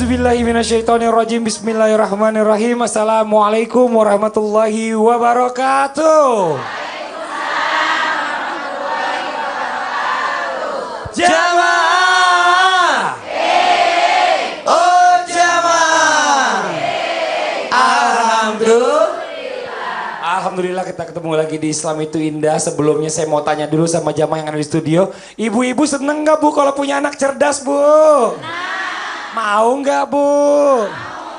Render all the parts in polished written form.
A'udzubillahiminasyaitonirrajim. Bismillahirrahmanirrahim. Assalamualaikum warahmatullahi wabarakatuh. Jamaah. Oh jamaah. Alhamdulillah kita ketemu lagi di Islam Itu Indah. Sebelumnya saya mau tanya dulu sama jamaah yang ada di studio. Ibu-ibu seneng gak bu kalau punya anak cerdas bu? Mau nggak bu?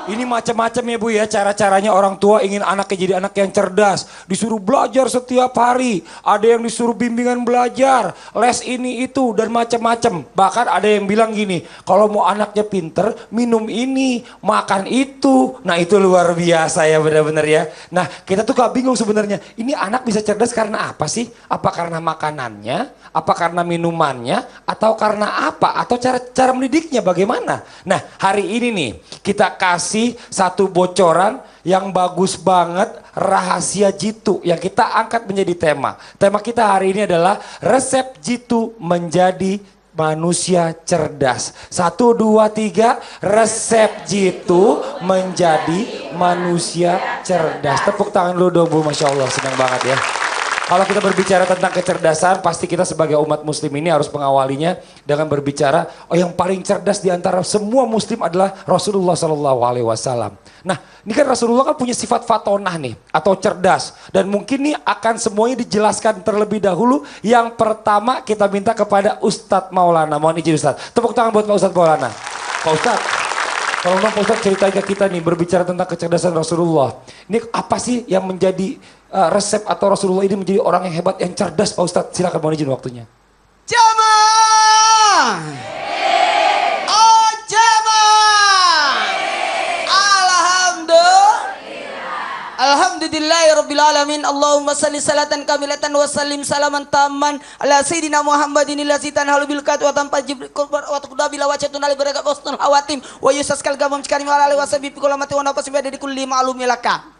Ini macam-macam ya bu ya, cara-caranya orang tua ingin anaknya jadi anak yang cerdas. Disuruh belajar setiap hari, ada yang disuruh bimbingan belajar, les ini itu dan macam-macam. Bahkan ada yang bilang gini, kalau mau anaknya pinter minum ini, makan itu. Nah itu luar biasa ya benar-benar ya. Nah kita tuh gak bingung sebenarnya, ini anak bisa cerdas karena apa sih? Apa karena makanannya? Apa karena minumannya? Atau karena apa? Atau cara mendidiknya bagaimana? Nah hari ini nih kita kasih satu bocoran yang bagus banget, rahasia jitu yang kita angkat menjadi tema. Tema kita hari ini adalah resep jitu menjadi manusia cerdas. 1, 2, 3, resep jitu menjadi manusia cerdas. Tepuk tangan dulu dong bu, Masya Allah, senang banget ya. Kalau kita berbicara tentang kecerdasan, pasti kita sebagai umat muslim ini harus mengawalinya dengan berbicara, oh yang paling cerdas di antara semua muslim adalah Rasulullah SAW. Nah, ini kan Rasulullah kan punya sifat fatonah nih, atau cerdas. Dan mungkin nih akan semuanya dijelaskan terlebih dahulu. Yang pertama kita minta kepada Ustadz Maulana. Mohon izin Ustadz. Tepuk tangan buat Pak Ustadz Maulana. Pak Ustadz, kalau Pak Ustadz ceritain ke kita nih, berbicara tentang kecerdasan Rasulullah. Ini apa sih yang menjadi resep atau Rasulullah ini menjadi orang yang hebat, yang cerdas Pak Ustadz? Silakan, mohon izin waktunya. Jamaah. Oh jamaah. Alhamdulillahirrabbilalamin. Allahumma salli salatan kamilatan wa sallim salaman tamman ala sayyidina Muhammadin allazi tanhalu bil kat wa tanpa jibril wa taqda bila wajhatun al barakat wasnul hawatim wa yusaskal gamam cikani wa ala wasabi bi kulamati wa nafasi bi kulli ma'lum laka.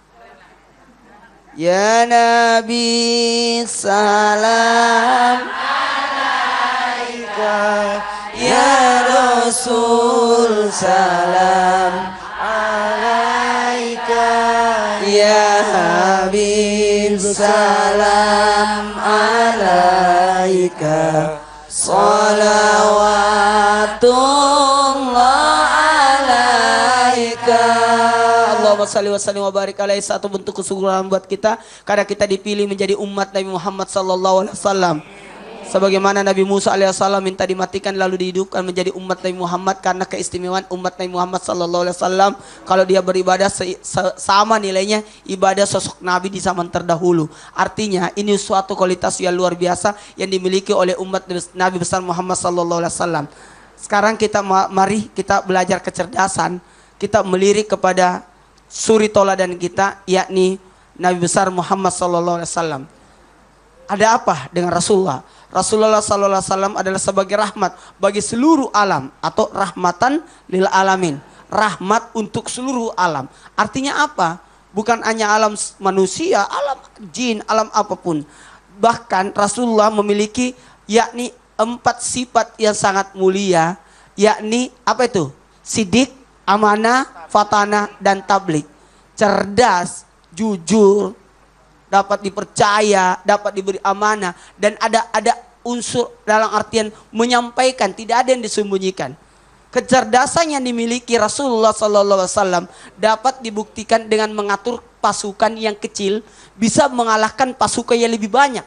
Ya Nabi salam alaika, ya Rasul salam alaika, ya Habib salam alaika, salawatullah alaika. Allahumma salli wa sallim wa barik alaihi. Satu bentuk kesyukuran buat kita karena kita dipilih menjadi umat Nabi Muhammad sallallahu alaihi wasallam. Sebagaimana Nabi Musa alaihissalam minta dimatikan lalu dihidupkan menjadi umat Nabi Muhammad karena keistimewaan umat Nabi Muhammad sallallahu alaihi wasallam. Kalau dia beribadah sama nilainya ibadah sosok Nabi di zaman terdahulu. Artinya ini suatu kualitas yang luar biasa yang dimiliki oleh umat Nabi besar Muhammad sallallahu alaihi wasallam. Sekarang mari kita belajar kecerdasan. Kita melirik kepada suri toladan kita, yakni Nabi besar Muhammad sallallahu alaihi wasallam. Ada apa dengan Rasulullah? Rasulullah sallallahu alaihi wasallam adalah sebagai rahmat bagi seluruh alam atau rahmatan lil alamin. Rahmat untuk seluruh alam. Artinya apa? Bukan hanya alam manusia, alam jin, alam apapun. Bahkan Rasulullah memiliki yakni 4 sifat yang sangat mulia, yakni apa itu? Sidik, amanah, fatanah, dan tablik. Cerdas, jujur, dapat dipercaya, dapat diberi amanah, dan ada unsur dalam artian menyampaikan, tidak ada yang disembunyikan. Kecerdasan yang dimiliki Rasulullah SAW dapat dibuktikan dengan mengatur pasukan yang kecil bisa mengalahkan pasukan yang lebih banyak.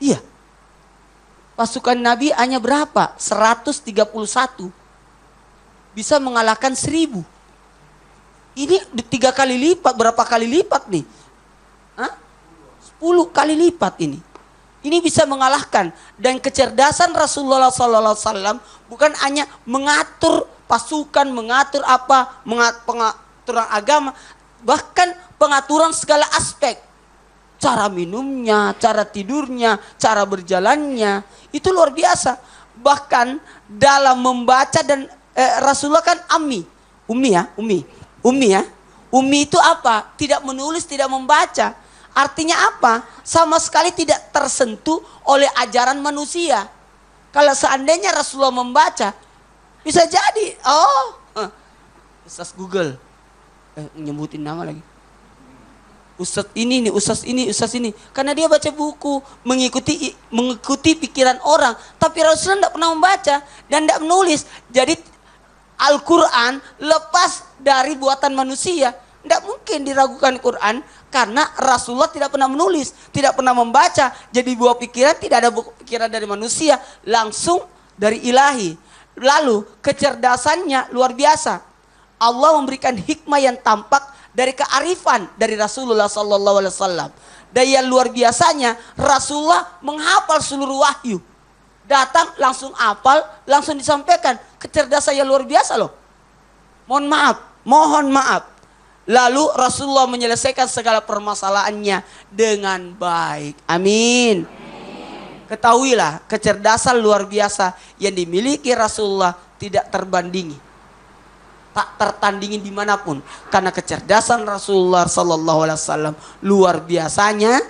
Iya. Pasukan Nabi hanya berapa? 131. Bisa mengalahkan 1000. Ini 3 kali lipat, berapa kali lipat nih? 10 kali lipat ini. Ini bisa mengalahkan. Dan kecerdasan Rasulullah SAW bukan hanya mengatur pasukan, mengatur apa, pengaturan agama, bahkan pengaturan segala aspek. Cara minumnya, cara tidurnya, cara berjalannya, itu luar biasa. Bahkan dalam membaca dan Rasulullah kan ummi ya. Ummi itu apa? Tidak menulis, tidak membaca. Artinya apa? Sama sekali tidak tersentuh oleh ajaran manusia. Kalau seandainya Rasulullah membaca, Bisa jadi. Oh. Ustaz Google. Nyebutin nama lagi. Ustaz ini nih, Ustaz ini, Ustaz ini. Karena dia baca buku, mengikuti pikiran orang. Tapi Rasulullah tidak pernah membaca dan tidak menulis. Jadi Al-Quran lepas dari buatan manusia. Tidak mungkin diragukan Quran karena Rasulullah tidak pernah menulis, tidak pernah membaca. Jadi buah pikiran tidak ada pikiran dari manusia, langsung dari ilahi. Lalu kecerdasannya luar biasa. Allah memberikan hikmah yang tampak dari kearifan dari Rasulullah sallallahu alaihi wasallam. Daya luar biasanya Rasulullah menghafal seluruh wahyu. Datang langsung hafal, langsung disampaikan. Kecerdasan yang luar biasa loh. Mohon maaf. Lalu Rasulullah menyelesaikan segala permasalahannya dengan baik. Amin. Ketahuilah kecerdasan luar biasa yang dimiliki Rasulullah tidak terbandingi. Tak tertandingi dimanapun. Karena kecerdasan Rasulullah sallallahu alaihi wasallam luar biasanya.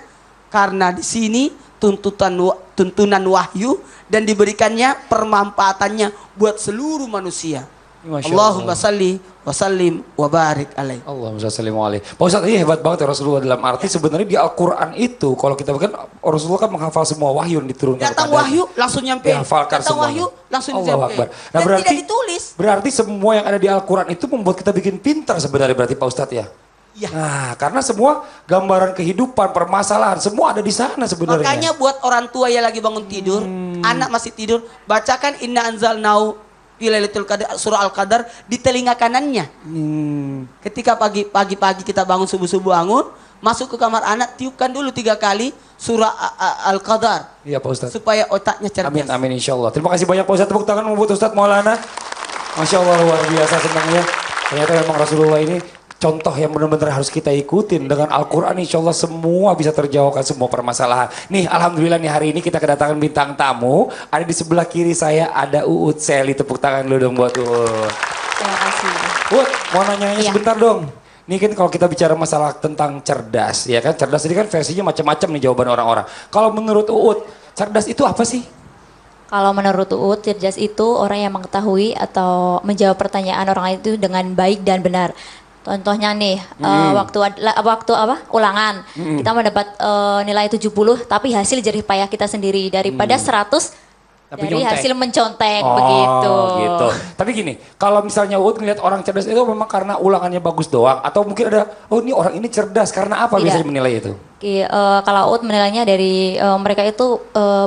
Karena di sini tuntunan wahyu dan diberikannya permanfaatannya buat seluruh manusia. Allahumma salli wa sallim wa barik alaih. Allahumma salli wa alaih. Pak Ustadz, ini hebat banget ya Rasulullah dalam arti sebenarnya di Al-Quran itu kalau kita kan Rasulullah kan menghafal semua wahyu yang diturunkan datang kepadanya. wahyu langsung nyampe. Dihafalkan Datang semuanya. wahyu langsung Allahu nyampe. Akbar. Nah, Dan berarti tidak ditulis. Berarti semua yang ada di Al-Quran itu membuat kita bikin pintar sebenarnya berarti Pak Ustadz ya? Ya. Nah, karena semua gambaran kehidupan, permasalahan, semua ada di sana sebenarnya. Makanya buat orang tua yang lagi bangun tidur, anak masih tidur, bacakan Inna Anzalnahu fi Lailatul Qadar, surah Al-Qadar di telinga kanannya. Ketika pagi-pagi kita bangun subuh-subuh bangun, masuk ke kamar anak, tiupkan dulu 3 kali surah Al-Qadar. Iya Pak Ustadz. Supaya otaknya cerdas. Amin, amin insya Allah. Terima kasih banyak Pak Ustadz. Tepuk tangan buat Ustadz Maulana. Masya Allah luar biasa senangnya. Ternyata memang Rasulullah ini contoh yang benar-benar harus kita ikutin. Dengan Al-Quran insya Allah semua bisa terjawabkan semua permasalahan. Nih Alhamdulillah nih hari ini kita kedatangan bintang tamu. Ada di sebelah kiri saya ada Uut Seli. Tepuk tangan dulu dong buat Uut. Terima kasih. Uut mau nanya Iya. sebentar dong. Ini kan kalau kita bicara masalah tentang cerdas. Ya kan cerdas ini kan versinya macam-macam nih jawaban orang-orang. Kalau menurut Uut cerdas itu apa sih? Kalau menurut Uut, cerdas itu orang yang mengetahui atau menjawab pertanyaan orang lain itu dengan baik dan benar. Contohnya nih, waktu ulangan, kita mendapat nilai 70, tapi hasil jerih payah kita sendiri daripada 100 Tapi dari nyontek. hasil mencontek Oh, begitu. gitu. Tapi gini, kalau misalnya Uut ngeliat orang cerdas itu memang karena ulangannya bagus doang, atau mungkin ada, oh ini orang ini cerdas karena apa Tidak. biasanya menilai itu? Kalau Uut menilainya dari mereka itu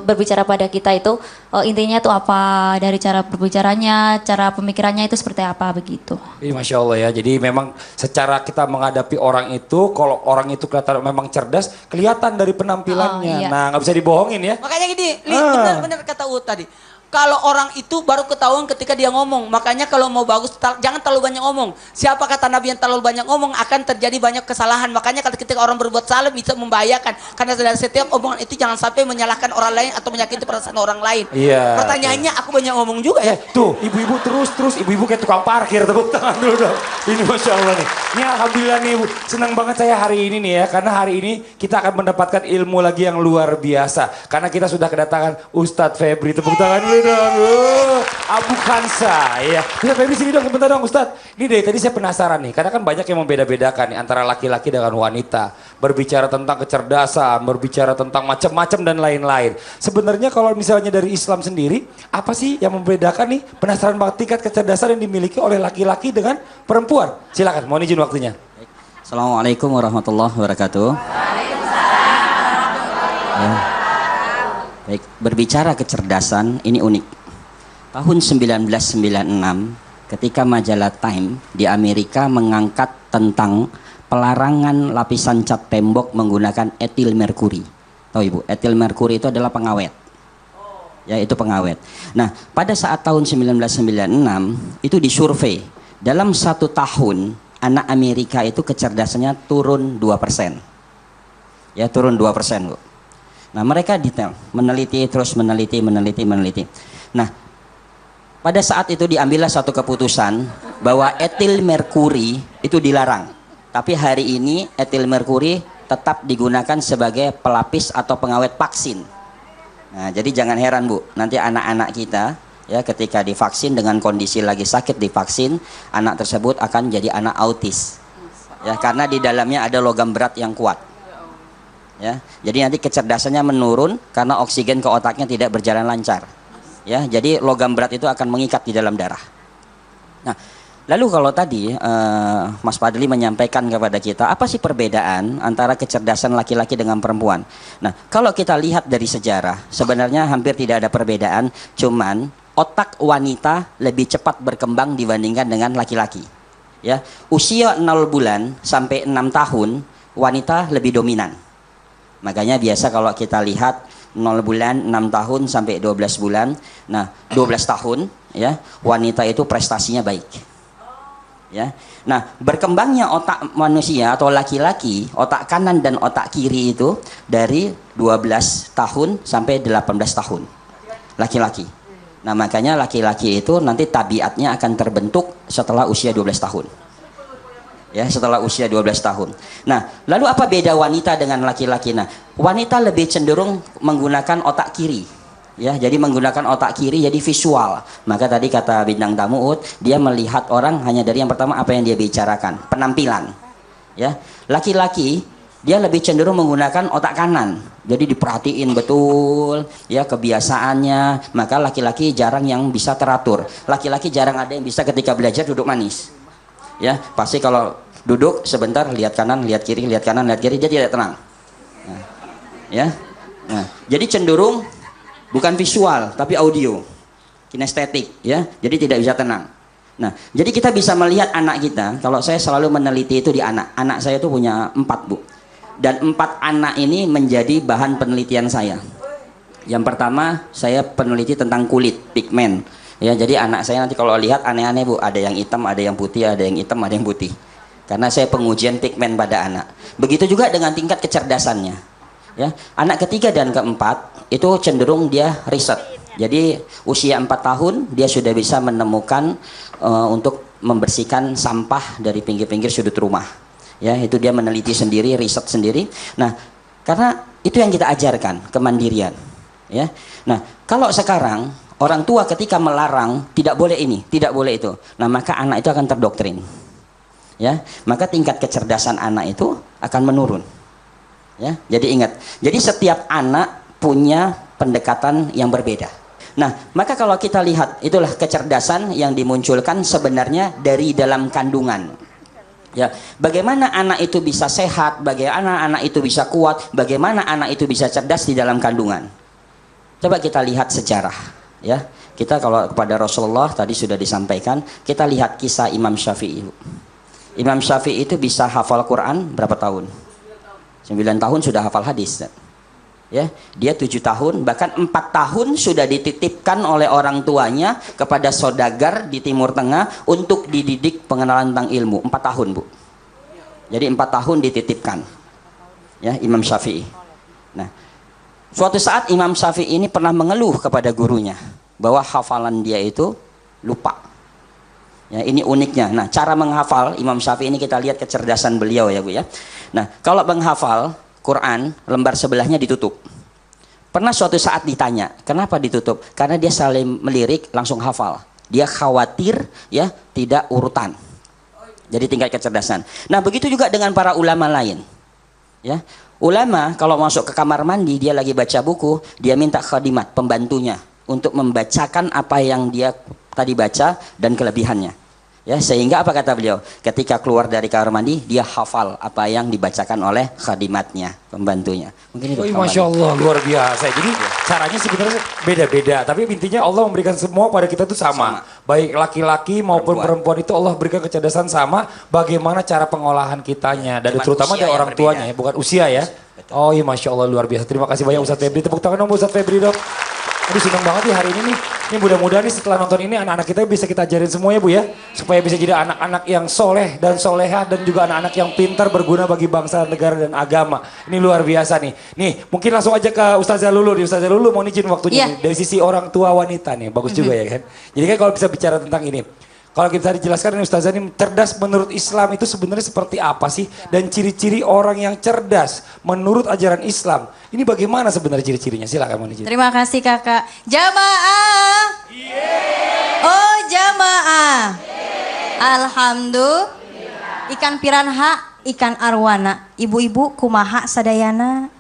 berbicara pada kita itu intinya itu apa, dari cara berbicaranya, cara pemikirannya itu seperti apa begitu. Iya, Masya Allah ya, jadi memang secara kita menghadapi orang itu, kalau orang itu kelihatan memang cerdas, kelihatan dari penampilannya. Oh, iya. Nah nggak bisa dibohongin ya. Makanya gini, benar-benar kata Uut tadi. Kalau orang itu baru ketahuan ketika dia ngomong. Makanya kalau mau bagus, jangan terlalu banyak ngomong. Siapa kata Nabi yang terlalu banyak ngomong akan terjadi banyak kesalahan. Makanya kalau ketika orang berbuat salah bisa membahayakan. Karena dari setiap omongan itu jangan sampai menyalahkan orang lain atau menyakiti perasaan orang lain. Iya. Pertanyaannya aku banyak ngomong juga ya. Tuh, ibu-ibu terus ibu-ibu kayak tukang parkir, tepuk tangan dulu dong. Ini Masya Allah nih. Ini Alhamdulillah nih Ibu, senang banget saya hari ini nih ya. Karena hari ini kita akan mendapatkan ilmu lagi yang luar biasa. Karena kita sudah kedatangan Ustadz Febri, tepuk tangan dulu dong. Abu Khansa, ya. Ustadz Febri sini dong, sebentar dong Ustadz. Ini dari tadi saya penasaran nih, karena kan banyak yang membeda-bedakan nih antara laki-laki dengan wanita. Berbicara tentang kecerdasan, berbicara tentang macam-macam dan lain-lain. Sebenarnya kalau misalnya dari Islam sendiri, apa sih yang membedakan nih penasaran banget tingkat kecerdasan yang dimiliki oleh laki-laki dengan perempuan? Silakan, mohon izin waktunya. Assalamualaikum warahmatullahi wabarakatuh. Ya. Baik, berbicara kecerdasan ini unik. Tahun 1996 ketika majalah Time di Amerika mengangkat tentang pelarangan lapisan cat tembok menggunakan etil merkuri. Tahu Ibu, etil merkuri itu adalah pengawet. Ya, itu pengawet. Nah, pada saat tahun 1996 itu disurvei. Dalam 1 tahun anak Amerika itu kecerdasannya turun 2%. Ya, turun 2%, Bu. Nah, mereka detail, meneliti terus meneliti. Nah, pada saat itu diambillah satu keputusan bahwa etil merkuri itu dilarang. Tapi hari ini etil merkuri tetap digunakan sebagai pelapis atau pengawet vaksin. Nah, jadi jangan heran Bu, nanti anak-anak kita Ya, ketika divaksin dengan kondisi lagi sakit divaksin, anak tersebut akan jadi anak autis. Ya, karena di dalamnya ada logam berat yang kuat. Ya, jadi nanti kecerdasannya menurun karena oksigen ke otaknya tidak berjalan lancar. Ya, jadi logam berat itu akan mengikat di dalam darah. Nah, lalu kalau tadi Mas Fadli menyampaikan kepada kita, apa sih perbedaan antara kecerdasan laki-laki dengan perempuan? Nah, kalau kita lihat dari sejarah, sebenarnya hampir tidak ada perbedaan, cuman otak wanita lebih cepat berkembang dibandingkan dengan laki-laki. Ya, usia 0 bulan sampai 6 tahun wanita lebih dominan. Makanya biasa kalau kita lihat 0 bulan, 6 tahun sampai 12 bulan. Nah, 12 tahun ya, wanita itu prestasinya baik. Ya. Nah, berkembangnya otak manusia atau laki-laki, otak kanan dan otak kiri itu dari 12 tahun sampai 18 tahun. Laki-laki. Nah, makanya laki-laki itu nanti tabiatnya akan terbentuk setelah usia 12 tahun. Ya, setelah usia 12 tahun. Nah, lalu apa beda wanita dengan laki-laki? Nah, wanita lebih cenderung menggunakan otak kiri. Ya, jadi menggunakan otak kiri jadi visual. Maka tadi kata bintang tamu dia melihat orang hanya dari yang pertama apa yang dia bicarakan, penampilan. Ya, laki-laki dia lebih cenderung menggunakan otak kanan. Jadi diperhatiin betul ya kebiasaannya. Maka laki-laki jarang yang bisa teratur. Laki-laki jarang ada yang bisa ketika belajar duduk manis. Ya, pasti kalau duduk sebentar lihat kanan, lihat kiri, lihat kanan, lihat kiri, dia tidak tenang. Nah, ya. Nah, jadi cenderung bukan visual tapi audio. Kinestetik ya. Jadi tidak bisa tenang. Nah, jadi kita bisa melihat anak kita. Kalau saya selalu meneliti itu di anak. Anak saya itu punya 4, Bu. Dan 4 anak ini menjadi bahan penelitian saya. Yang pertama, saya peneliti tentang kulit, pigmen. Ya, jadi anak saya nanti kalau lihat aneh-aneh, Bu. Ada yang hitam, ada yang putih, ada yang hitam, ada yang putih. Karena saya pengujian pigmen pada anak. Begitu juga dengan tingkat kecerdasannya. Ya, anak ketiga dan keempat itu cenderung dia riset. Jadi usia 4 tahun dia sudah bisa menemukan untuk membersihkan sampah dari pinggir-pinggir sudut rumah. Ya, itu dia meneliti sendiri, riset sendiri. Nah, karena itu yang kita ajarkan, kemandirian. Ya. Nah, kalau sekarang orang tua ketika melarang tidak boleh ini, tidak boleh itu. Nah, maka anak itu akan terdoktrin. Ya, maka tingkat kecerdasan anak itu akan menurun. Ya, jadi ingat. Jadi setiap anak punya pendekatan yang berbeda. Nah, maka kalau kita lihat itulah kecerdasan yang dimunculkan sebenarnya dari dalam kandungan. Ya, bagaimana anak itu bisa sehat, bagaimana anak itu bisa kuat, bagaimana anak itu bisa cerdas di dalam kandungan. Coba kita lihat sejarah, ya. Kita kalau kepada Rasulullah tadi sudah disampaikan, kita lihat kisah Imam Syafi'i. Imam Syafi'i itu bisa hafal Quran berapa tahun? 9 tahun sudah hafal hadis. Ya, dia 7 tahun, bahkan 4 tahun sudah dititipkan oleh orang tuanya kepada saudagar di Timur Tengah untuk dididik pengenalan tentang ilmu. 4 tahun, Bu. Jadi 4 tahun dititipkan. Ya, Imam Syafi'i. Nah, suatu saat Imam Syafi'i ini pernah mengeluh kepada gurunya bahwa hafalan dia itu lupa. Ya, ini uniknya. Nah, cara menghafal Imam Syafi'i ini kita lihat kecerdasan beliau ya, Bu ya. Nah, kalau menghafal Quran, lembar sebelahnya ditutup. Pernah suatu saat ditanya, kenapa ditutup? Karena dia saling melirik langsung hafal. Dia khawatir ya tidak urutan. Jadi tingkat kecerdasan. Nah, begitu juga dengan para ulama lain. Ya. Ulama kalau masuk ke kamar mandi, dia lagi baca buku, dia minta khadimat, pembantunya untuk membacakan apa yang dia tadi baca dan kelebihannya. Ya, sehingga apa kata beliau? Ketika keluar dari kamar mandi, dia hafal apa yang dibacakan oleh khadimatnya, pembantunya. Mungkin itu. Masya Allah, luar biasa. Jadi caranya sebenarnya beda-beda, tapi intinya Allah memberikan semua pada kita itu sama. Baik laki-laki maupun perempuan itu Allah berikan kecerdasan sama. Bagaimana cara pengolahan kitanya, dan terutama dari orang tuanya, ya, bukan usia ya. Oh iya, Masya Allah, luar biasa. Terima kasih banyak Ustadz Febri. Tepuk tangan dong Ustadz Febri dong. Aduh, senang banget nih hari ini nih. Ini mudah-mudahan nih setelah nonton ini anak-anak kita bisa kita ajarin semuanya, Bu ya. Supaya bisa jadi anak-anak yang soleh dan soleha dan juga anak-anak yang pintar berguna bagi bangsa, negara dan agama. Ini luar biasa nih. Nih, mungkin langsung aja ke Ustazah Lulu. Ustazah Lulu mau izin waktunya nih. Dari sisi orang tua wanita nih. Bagus juga ya kan. Jadi kan kalau bisa bicara tentang ini. Kalau kita dijelaskan ini Ustazah ini cerdas menurut Islam itu sebenarnya seperti apa sih? Dan ciri-ciri orang yang cerdas menurut ajaran Islam. Ini bagaimana sebenarnya ciri-cirinya? Silakan mohon izin. Terima kasih Kakak. Jamaah Oh jamaah. Alhamdulillah. Ikan piranha, ikan arwana. Ibu-ibu kumaha sadayana?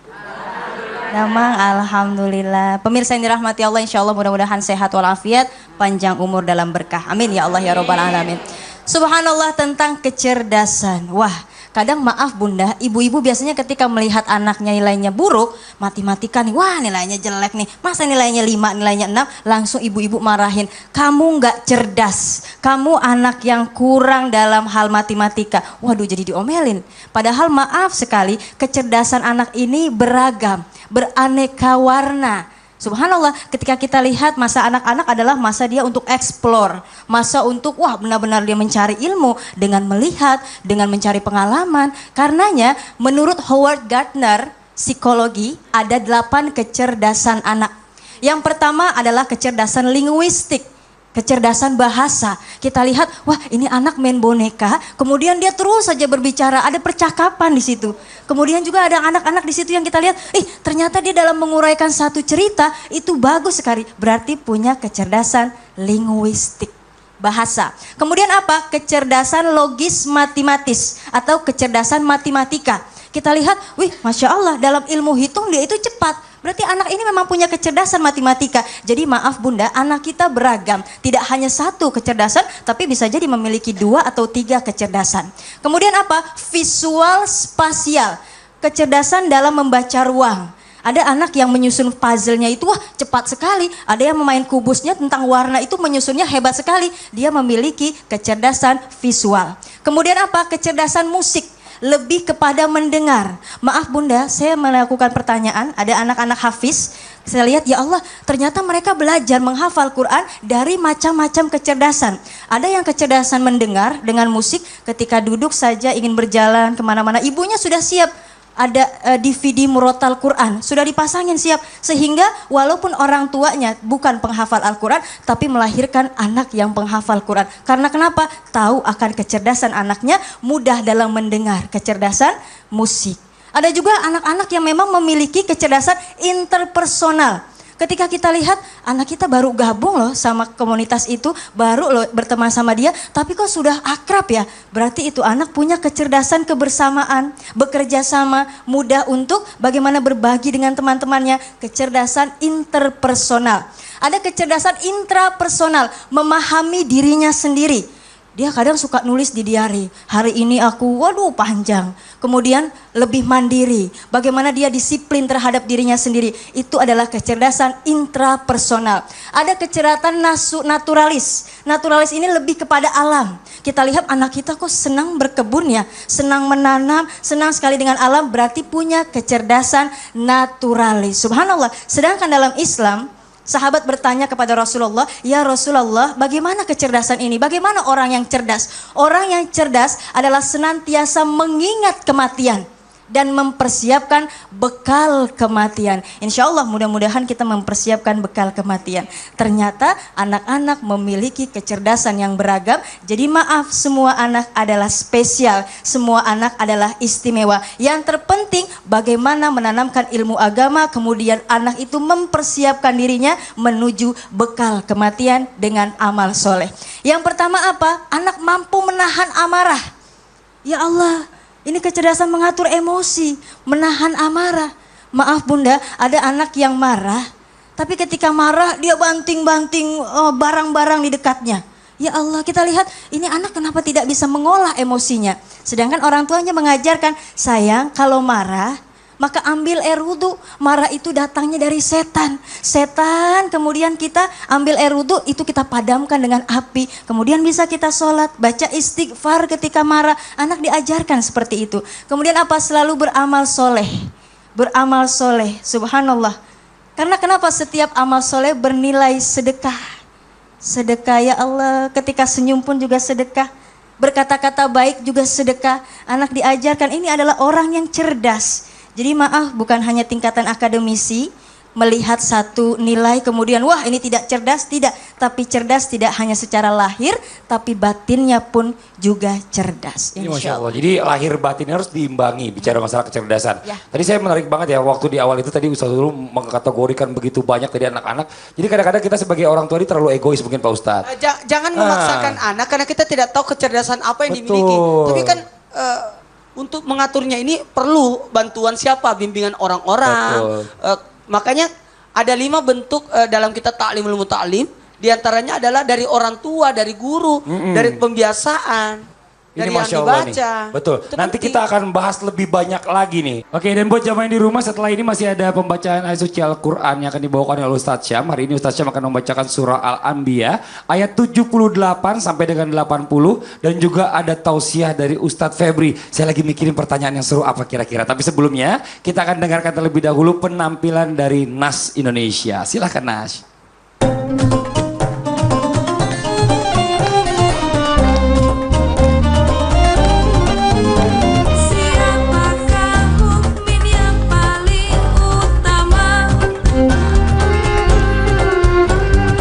Damang alhamdulillah. Pemirsa yang dirahmati Allah, insya Allah mudah-mudahan sehat walafiat, panjang umur dalam berkah. Amin ya Allah ya Rabbal alamin. Subhanallah, tentang kecerdasan. Wah, kadang maaf bunda, ibu-ibu biasanya ketika melihat anaknya nilainya buruk, mati-matikan nih, wah nilainya jelek nih, masa nilainya 5, nilainya 6, langsung ibu-ibu marahin. Kamu nggak cerdas, kamu anak yang kurang dalam hal matematika. Waduh, jadi diomelin. Padahal maaf sekali, kecerdasan anak ini beragam, beraneka warna. Subhanallah, ketika kita lihat masa anak-anak adalah masa dia untuk explore, masa untuk wah benar-benar dia mencari ilmu dengan melihat, dengan mencari pengalaman. Karenanya menurut Howard Gardner, psikologi, ada 8 kecerdasan anak. Yang pertama adalah kecerdasan linguistik, kecerdasan bahasa. Kita lihat, wah ini anak main boneka, kemudian dia terus saja berbicara, ada percakapan di situ. Kemudian juga ada anak-anak di situ yang kita lihat, ternyata dia dalam menguraikan satu cerita itu bagus sekali. Berarti punya kecerdasan linguistik, bahasa. Kemudian apa? Kecerdasan logis matematis atau kecerdasan matematika. Kita lihat, wih Masya Allah, dalam ilmu hitung dia itu cepat. Berarti anak ini memang punya kecerdasan matematika. Jadi maaf bunda, anak kita beragam. Tidak hanya satu kecerdasan, tapi bisa jadi memiliki 2 atau 3 kecerdasan. Kemudian apa? Visual spasial. Kecerdasan dalam membaca ruang. Ada anak yang menyusun puzzle-nya itu wah cepat sekali. Ada yang memain kubusnya tentang warna itu menyusunnya hebat sekali. Dia memiliki kecerdasan visual. Kemudian apa? Kecerdasan musik. Lebih kepada mendengar. Maaf bunda, saya melakukan pertanyaan, ada anak-anak hafiz, saya lihat ya Allah, ternyata mereka belajar menghafal Quran dari macam-macam kecerdasan. Ada yang kecerdasan mendengar dengan musik, ketika duduk saja ingin berjalan kemana-mana, ibunya sudah siap. Ada DVD murotal Quran, sudah dipasangin siap. Sehingga walaupun orang tuanya bukan penghafal Al-Quran, tapi melahirkan anak yang penghafal Quran. Karena kenapa? Tahu akan kecerdasan anaknya, mudah dalam mendengar, kecerdasan musik. Ada juga anak-anak yang memang memiliki kecerdasan interpersonal. Ketika kita lihat anak kita baru gabung loh sama komunitas itu, baru loh berteman sama dia, tapi kok sudah akrab ya? Berarti itu anak punya kecerdasan kebersamaan, bekerja sama, mudah untuk bagaimana berbagi dengan teman-temannya, kecerdasan interpersonal. Ada kecerdasan intrapersonal, memahami dirinya sendiri. Dia kadang suka nulis di diary, hari ini aku, waduh panjang. Kemudian lebih mandiri, bagaimana dia disiplin terhadap dirinya sendiri. Itu adalah kecerdasan intrapersonal. Ada kecerdasan naturalis. Naturalis ini lebih kepada alam. Kita lihat anak kita kok senang berkebun ya, senang menanam, senang sekali dengan alam, berarti punya kecerdasan naturalis. Subhanallah, sedangkan dalam Islam, sahabat bertanya kepada Rasulullah, ya Rasulullah, bagaimana kecerdasan ini? Bagaimana orang yang cerdas? Orang yang cerdas adalah senantiasa mengingat kematian dan mempersiapkan bekal kematian. Insya Allah mudah-mudahan kita mempersiapkan bekal kematian. Ternyata anak-anak memiliki kecerdasan yang beragam. Jadi maaf, semua anak adalah spesial, semua anak adalah istimewa. Yang terpenting bagaimana menanamkan ilmu agama, kemudian anak itu mempersiapkan dirinya menuju bekal kematian dengan amal soleh. Yang pertama apa? Anak mampu menahan amarah. Ya Allah, ini kecerdasan mengatur emosi, menahan amarah. Maaf bunda, ada anak yang marah, tapi ketika marah dia banting-banting barang-barang di dekatnya. Ya Allah, kita lihat ini anak kenapa tidak bisa mengolah emosinya. Sedangkan orang tuanya mengajarkan, sayang kalau marah, maka ambil air wudhu. Marah itu datangnya dari setan. Setan, kemudian kita ambil air wudhu, itu kita padamkan dengan api. Kemudian bisa kita sholat, baca istighfar ketika marah. Anak diajarkan seperti itu. Kemudian apa? Selalu beramal soleh. Beramal soleh, subhanallah. Karena kenapa? Setiap amal soleh bernilai sedekah. Sedekah ya Allah, ketika senyum pun juga sedekah. Berkata-kata baik juga sedekah. Anak diajarkan ini adalah orang yang cerdas. Jadi maaf, bukan hanya tingkatan akademisi, melihat satu nilai kemudian wah ini tidak cerdas, tidak. Tapi cerdas tidak hanya secara lahir, tapi batinnya pun juga cerdas. Ini Masya Allah. Jadi lahir batinnya harus diimbangi bicara masalah kecerdasan. Ya. Tadi saya menarik banget ya waktu di awal itu tadi Ustaz dulu mengkategorikan begitu banyak tadi anak-anak. Jadi kadang-kadang kita sebagai orang tua ini terlalu egois mungkin Pak Ustadz. Jangan memaksakan anak karena kita tidak tahu kecerdasan apa yang dimiliki. Betul. Tapi kan untuk mengaturnya ini perlu bantuan siapa? Bimbingan orang-orang. Makanya ada 5 bentuk dalam kitab Ta'limul Muta'allim. Di antaranya adalah dari orang tua, dari guru, dari pembiasaan. Ini Dari Masya yang Allah dibaca. nih. Betul. Itu Nanti penting. kita akan bahas lebih banyak lagi nih. Oke, dan buat jamaah yang di rumah setelah ini masih ada pembacaan ayat suci Al-Quran yang akan dibawakan oleh Ustadz Syam. Hari ini Ustadz Syam akan membacakan surah Al-Anbiya ayat 78 sampai dengan 80. Dan juga ada tausiah dari Ustadz Febri. Saya lagi mikirin pertanyaan yang seru apa kira-kira. Tapi sebelumnya kita akan dengarkan terlebih dahulu penampilan dari Nas Indonesia. Silahkan Nas. Siapakah mukmin yang paling utama?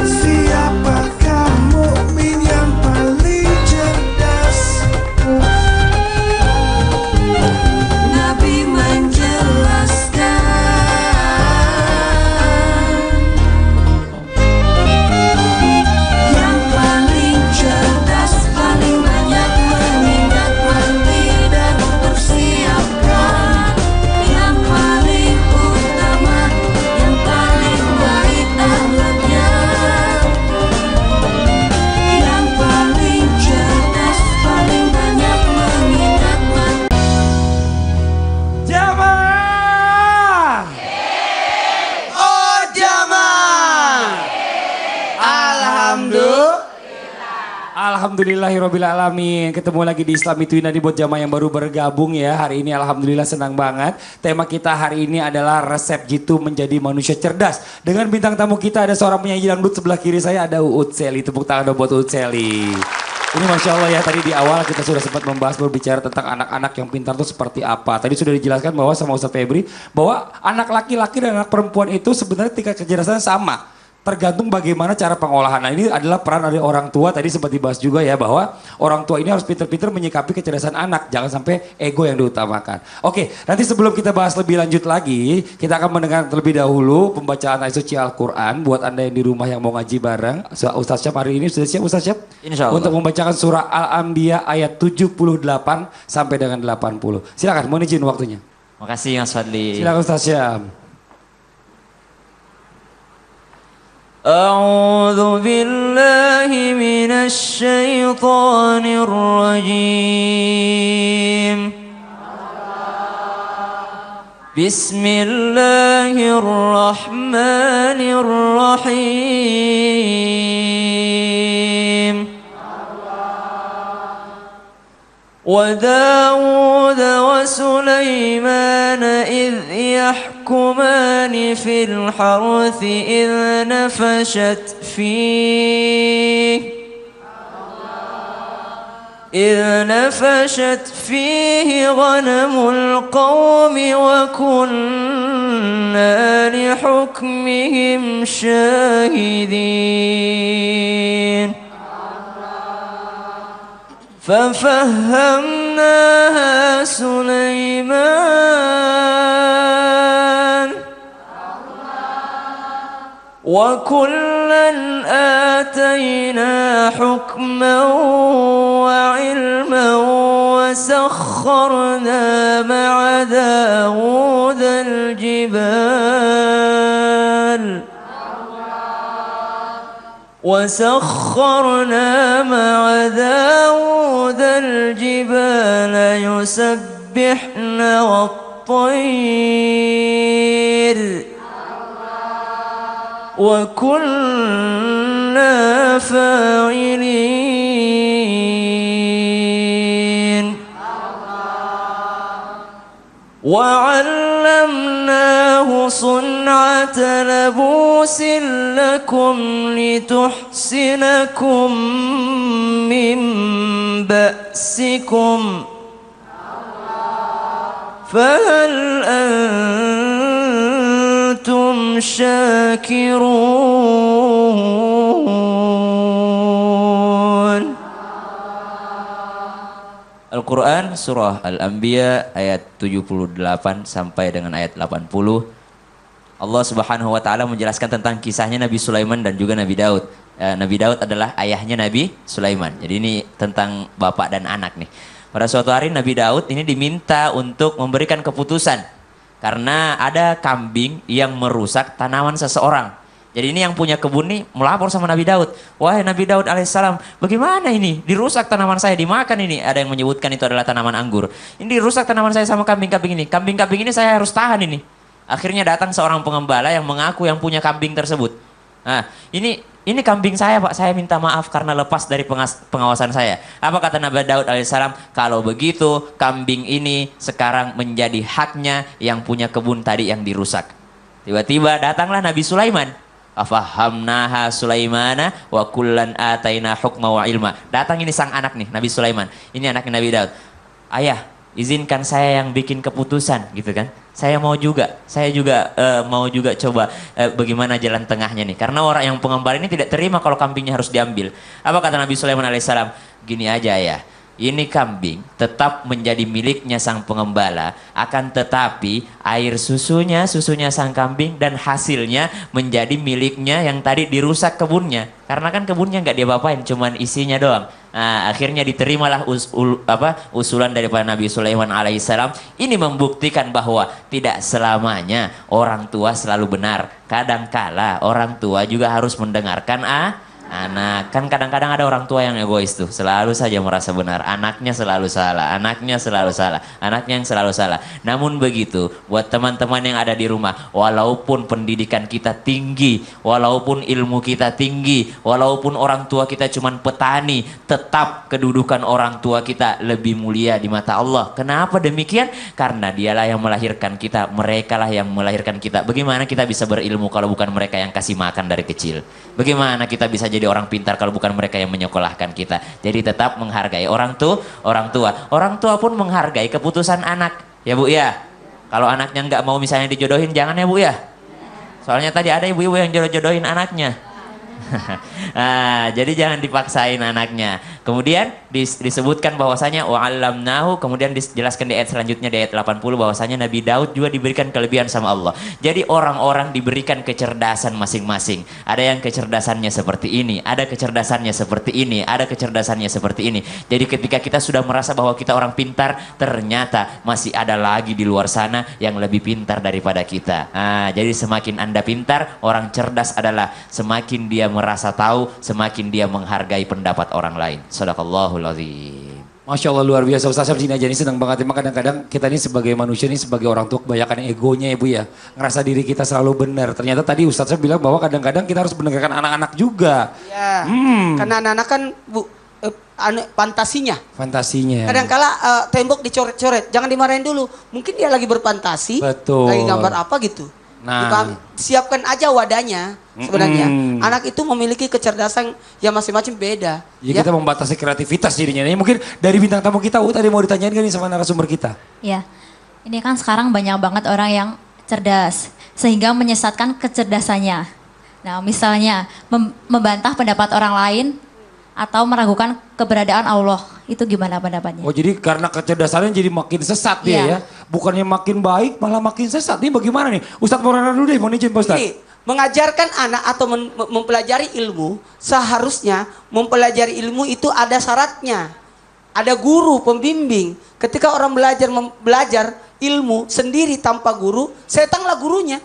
Siapakah mukmin yang paling cerdas? Nabi menjelaskan yang paling cerdas, paling banyak mengingat mati dan bersiapkan. Yang paling utama, yang paling baik akhlaknya. Yang paling cerdas, paling banyak mengingat mati. Jamaah! Oh jamaah. Alhamdulillahirrabbilalamin. Ketemu lagi di Islami Twina nih buat jamaah yang baru bergabung ya. Hari ini alhamdulillah senang banget. Tema kita hari ini adalah resep jitu menjadi manusia cerdas. Dengan bintang tamu kita ada seorang penyanyi dangdut sebelah kiri saya ada Uut Seli. Tepuk tangan dong buat Uut Seli. Ini Masya Allah ya, tadi di awal kita sudah sempat membahas berbicara tentang anak-anak yang pintar itu seperti apa. Tadi sudah dijelaskan bahwa sama Ustaz Febri bahwa anak laki-laki dan anak perempuan itu sebenarnya tingkat kecerdasannya sama. Tergantung bagaimana cara pengolahan. Nah ini adalah peran dari orang tua, tadi sempat dibahas juga ya bahwa orang tua ini harus pintar-pintar menyikapi kecerdasan anak. Jangan sampai ego yang diutamakan. Oke, nanti sebelum kita bahas lebih lanjut lagi, kita akan mendengar terlebih dahulu pembacaan ayat suci Al-Quran. Buat Anda yang di rumah yang mau ngaji bareng, Ustaz Syam hari ini sudah siap Ustaz Syam? Insya Allah. Untuk membacakan surah Al-Anbiya ayat 78 sampai dengan 80. Silakan, mohon izin waktunya. Makasih Mas Fadli. Silakan Ustaz Syam. أعوذ بالله من الشيطان الرجيم بسم الله الرحمن الرحيم وداود وسليمان إذ يحكمان في الحرث إذ نفشت فيه غنم القوم وكنا لحكمهم شاهدين ففهمناها سليمان وكلا آتينا حكما وعلما وسخرنا مع داود الجبال يسبحن والطير وكنا فاعلين وعلمناه صنعة لبوس لكم لتحسنكم من بأسكم فهل أنتم شاكرون. Al-Quran surah Al-Anbiya ayat 78 sampai dengan ayat 80. Allah Subhanahu wa taala menjelaskan tentang kisahnya Nabi Sulaiman dan juga Nabi Daud. Nabi Daud adalah ayahnya Nabi Sulaiman. Jadi ini tentang bapak dan anak nih. Pada suatu hari Nabi Daud ini diminta untuk memberikan keputusan karena ada kambing yang merusak tanaman seseorang. Jadi ini yang punya kebun nih melapor sama Nabi Daud. Wahai Nabi Daud alaihissalam, bagaimana ini? Dirusak tanaman saya, dimakan ini. Ada yang menyebutkan itu adalah tanaman anggur. Ini dirusak tanaman saya sama kambing-kambing ini. Kambing-kambing ini saya harus tahan ini. Akhirnya datang seorang pengembala yang mengaku yang punya kambing tersebut. Nah, ini kambing saya Pak, saya minta maaf karena lepas dari pengawasan saya. Apa kata Nabi Daud alaihissalam? Kalau begitu kambing ini sekarang menjadi haknya yang punya kebun tadi yang dirusak. Tiba-tiba datanglah Nabi Sulaiman. Afahamnaha Sulaimana wa kullan ataina hukma wa ilma. Datang ini sang anak nih, Nabi Sulaiman. Ini anaknya Nabi Daud. Ayah, izinkan saya yang bikin keputusan gitu kan. Saya juga mau juga coba bagaimana jalan tengahnya nih. Karena orang yang pengembala ini tidak terima kalau kambingnya harus diambil. Apa kata Nabi Sulaiman alaihissalam? Gini aja ya. Ini kambing tetap menjadi miliknya sang pengembala, akan tetapi air susunya sang kambing dan hasilnya menjadi miliknya yang tadi dirusak kebunnya. Karena kan kebunnya nggak diapa-apain, cuman isinya doang. Nah, akhirnya diterimalah usulan daripada Nabi Sulaiman alaihissalam. Ini membuktikan bahwa tidak selamanya orang tua selalu benar. Kadangkala orang tua juga harus mendengarkan anak. Kan kadang-kadang ada orang tua yang egois tuh, selalu saja merasa benar, anaknya selalu salah, anaknya yang selalu salah. Namun begitu, buat teman-teman yang ada di rumah, walaupun pendidikan kita tinggi, walaupun ilmu kita tinggi, walaupun orang tua kita cuman petani, tetap kedudukan orang tua kita lebih mulia di mata Allah. Kenapa demikian? Karena dialah yang melahirkan kita, merekalah yang melahirkan kita. Bagaimana kita bisa berilmu kalau bukan mereka yang kasih makan dari kecil? Bagaimana kita bisa jadi orang pintar kalau bukan mereka yang menyekolahkan kita? Jadi tetap menghargai orang tua. Orang tua pun menghargai keputusan anak. Ya Bu ya. Kalau anaknya nggak mau misalnya dijodohin, jangan ya Bu ya. Soalnya tadi ada ibu-ibu yang jodoh-jodohin anaknya. Jadi jangan dipaksain anaknya. Kemudian disebutkan bahwasanya wa'allamnahu, kemudian dijelaskan di ayat selanjutnya di ayat 80 bahwasanya Nabi Daud juga diberikan kelebihan sama Allah. Jadi orang-orang diberikan kecerdasan masing-masing. Ada yang kecerdasannya seperti ini, ada kecerdasannya seperti ini, ada kecerdasannya seperti ini. Jadi ketika kita sudah merasa bahwa kita orang pintar, ternyata masih ada lagi di luar sana yang lebih pintar daripada kita. Jadi semakin Anda pintar, orang cerdas adalah semakin dia merasa tahu, semakin dia menghargai pendapat orang lain. Shadaqallahul azim. Masya Allah luar biasa Ustaz Syamsi aja ini senang banget. Emang kadang-kadang kita ini sebagai manusia ini sebagai orang tua kebanyakan egonya ya Bu ya. Ngerasa diri kita selalu benar. Ternyata tadi Ustaz bilang bahwa kadang-kadang kita harus mendengarkan anak-anak juga. Ya, karena anak-anak kan Bu, fantasinya. Kadang-kala tembok dicoret-coret, jangan dimarahin dulu. Mungkin dia lagi berfantasi, betul, lagi gambar apa gitu. Siapkan aja wadahnya. Sebenarnya anak itu memiliki kecerdasan yang masing-masing beda. Ya, kita membatasi kreativitas jadinya. Ini mungkin dari bintang tamu kita, tadi mau ditanyain kan nih sama narasumber kita. Ya, ini kan sekarang banyak banget orang yang cerdas sehingga menyesatkan kecerdasannya. Nah, misalnya membantah pendapat orang lain atau meragukan keberadaan Allah. Itu gimana pendapatnya? Oh, jadi karena kecerdasannya jadi makin sesat dia ya. Bukannya makin baik malah makin sesat. Ini bagaimana nih? Ustadz Morana dulu deh, mau izin Pak Ustadz. Ini, mengajarkan anak atau mempelajari ilmu, seharusnya mempelajari ilmu itu ada syaratnya. Ada guru, pembimbing. Ketika orang belajar ilmu sendiri tanpa guru, setanlah gurunya.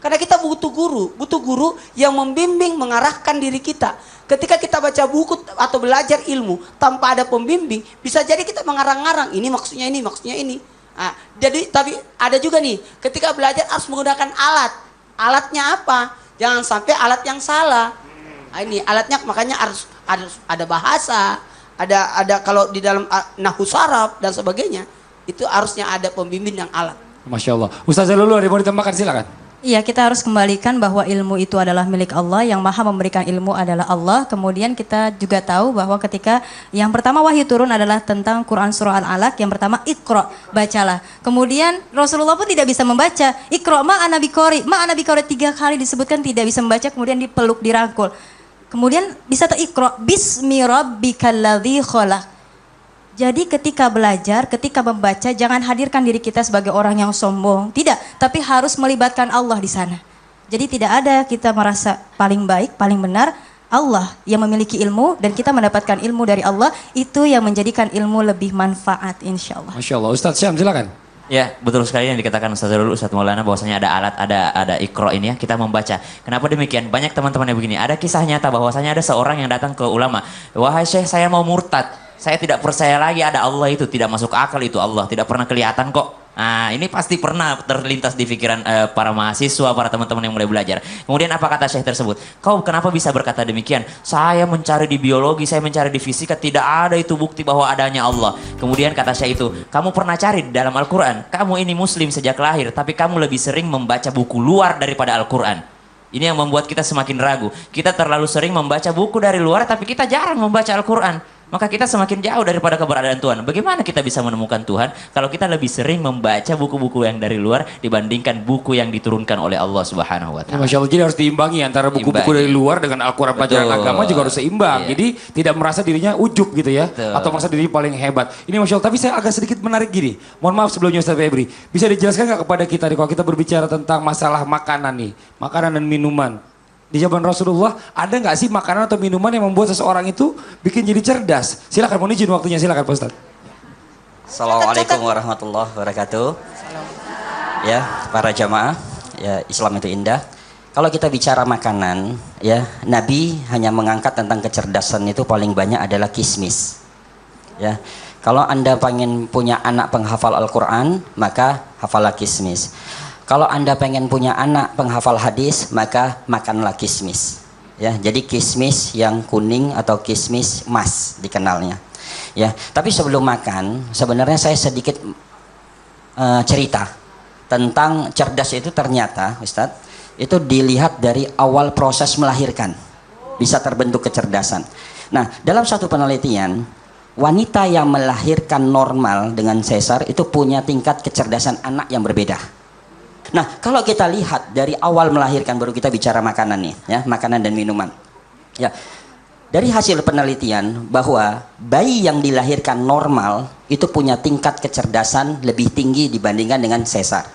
Karena kita butuh guru yang membimbing, mengarahkan diri kita. Ketika kita baca buku atau belajar ilmu tanpa ada pembimbing, bisa jadi kita mengarang-arang, ini maksudnya ini, maksudnya ini. Jadi tapi ada juga nih, ketika belajar harus menggunakan alat. Alatnya apa? Jangan sampai alat yang salah. Ini alatnya makanya harus ada bahasa, ada kalau di dalam nahwu saraf dan sebagainya, itu harusnya ada pembimbing yang alat. Masya Allah. Ustaz Zalulu ada mau ditambahkan silakan. Iya, kita harus kembalikan bahwa ilmu itu adalah milik Allah, yang maha memberikan ilmu adalah Allah. Kemudian kita juga tahu bahwa ketika yang pertama wahyu turun adalah tentang Quran surah Al-Alaq, yang pertama Iqra, bacalah. Kemudian Rasulullah pun tidak bisa membaca. Iqra ma'ana biqari, ma'ana biqari 3 kali disebutkan tidak bisa membaca, kemudian dipeluk, dirangkul. Kemudian bisa Iqra bismi rabbikal ladzi khalaq. Jadi ketika belajar, ketika membaca, jangan hadirkan diri kita sebagai orang yang sombong. Tidak, tapi harus melibatkan Allah di sana. Jadi tidak ada kita merasa paling baik, paling benar. Allah yang memiliki ilmu dan kita mendapatkan ilmu dari Allah, itu yang menjadikan ilmu lebih manfaat insya Allah. Masya Allah. Ustadz Syam silakan. Ya, betul sekali yang dikatakan Ustaz dulu, Ustaz Maulana, bahwasanya ada alat, ada Iqra ini ya, kita membaca. Kenapa demikian? Banyak teman-teman yang begini. Ada kisah nyata bahwasanya ada seorang yang datang ke ulama. Wahai Syekh, saya mau murtad. Saya tidak percaya lagi ada Allah itu, tidak masuk akal itu Allah, tidak pernah kelihatan kok. Nah, ini pasti pernah terlintas di pikiran para mahasiswa, para teman-teman yang mulai belajar. Kemudian apa kata Syekh tersebut? Kau kenapa bisa berkata demikian? Saya mencari di biologi, saya mencari di fisika, tidak ada itu bukti bahwa adanya Allah. Kemudian kata Syekh itu, kamu pernah cari di dalam Al-Quran? Kamu ini muslim sejak lahir, tapi kamu lebih sering membaca buku luar daripada Al-Quran. Ini yang membuat kita semakin ragu. Kita terlalu sering membaca buku dari luar, tapi kita jarang membaca Al-Quran. Maka kita semakin jauh daripada keberadaan Tuhan. Bagaimana kita bisa menemukan Tuhan kalau kita lebih sering membaca buku-buku yang dari luar dibandingkan buku yang diturunkan oleh Allah Subhanahu wa Ya, taala. Masya Allah, jadi harus diimbangi antara buku-buku dari luar dengan Al-Quran pelajaran Betul. agama juga harus seimbang. Iya. Jadi tidak merasa dirinya ujub gitu ya. Betul. Atau merasa diri paling hebat. Ini Masya Allah, tapi saya agak sedikit menarik gini. Mohon maaf sebelumnya Ustaz Febri. Bisa dijelaskan nggak kepada kita nih kalau kita berbicara tentang masalah makanan nih. Makanan dan minuman. Di zaman Rasulullah ada nggak sih makanan atau minuman yang membuat seseorang itu bikin jadi cerdas? Silakan, mohon izin waktunya, silakan Pak Ustadz. Assalamualaikum warahmatullahi wabarakatuh. Ya, para jamaah, ya Islam itu indah. Kalau kita bicara makanan, ya Nabi hanya mengangkat tentang kecerdasan itu paling banyak adalah kismis. Ya, kalau Anda pengen punya anak penghafal Al-Quran, maka hafalah kismis. Kalau Anda pengen punya anak penghafal hadis, maka makanlah kismis. Ya, jadi kismis yang kuning atau kismis emas dikenalnya. Ya, tapi sebelum makan, sebenarnya saya sedikit cerita tentang cerdas itu ternyata, Ustadz, itu dilihat dari awal proses melahirkan bisa terbentuk kecerdasan. Nah, dalam satu penelitian, wanita yang melahirkan normal dengan sesar itu punya tingkat kecerdasan anak yang berbeda. Nah, kalau kita lihat dari awal melahirkan, baru kita bicara makanan nih, ya, makanan dan minuman. Ya, dari hasil penelitian bahwa bayi yang dilahirkan normal itu punya tingkat kecerdasan lebih tinggi dibandingkan dengan sesar.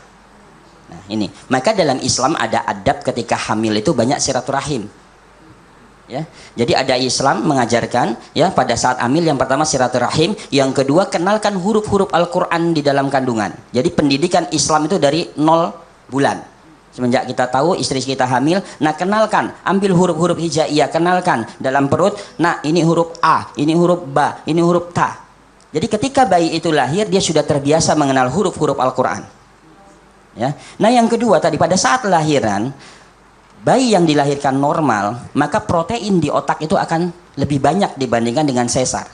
Nah, ini. Maka dalam Islam ada adab ketika hamil itu banyak silaturahim. Ya, jadi ada Islam mengajarkan ya pada saat hamil yang pertama silaturahim, yang kedua kenalkan huruf-huruf Al-Quran di dalam kandungan. Jadi pendidikan Islam itu dari 0 bulan. Semenjak kita tahu istri kita hamil, nah kenalkan, ambil huruf-huruf hijaiyah, kenalkan dalam perut, nah ini huruf A, ini huruf Ba, ini huruf Ta. Jadi ketika bayi itu lahir, dia sudah terbiasa mengenal huruf-huruf Al-Quran. Ya. Nah yang kedua tadi, pada saat lahiran, bayi yang dilahirkan normal, maka protein di otak itu akan lebih banyak dibandingkan dengan sesar.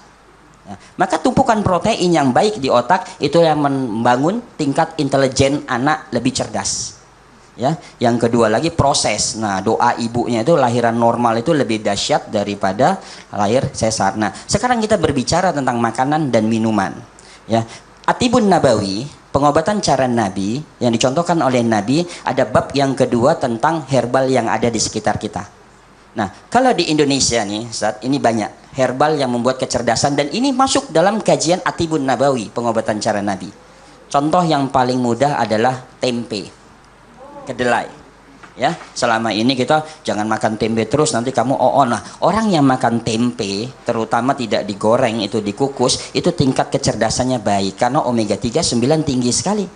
Ya. Maka tumpukan protein yang baik di otak itu yang membangun tingkat intelijen anak lebih cerdas. Ya, yang kedua lagi proses. Nah, doa ibunya itu lahiran normal itu lebih dahsyat daripada lahir sesar. Nah, sekarang kita berbicara tentang makanan dan minuman. Ya, Atibun Nabawi, pengobatan cara Nabi yang dicontohkan oleh Nabi, ada bab yang kedua tentang herbal yang ada di sekitar kita. Nah, kalau di Indonesia nih, saat ini banyak herbal yang membuat kecerdasan dan ini masuk dalam kajian Atibun Nabawi, pengobatan cara Nabi. Contoh yang paling mudah adalah tempe, kedelai. Ya, selama ini kita jangan makan tempe terus nanti kamu Nah, orang yang makan tempe, terutama tidak digoreng itu dikukus, itu tingkat kecerdasannya baik karena omega 3 9 tinggi sekali.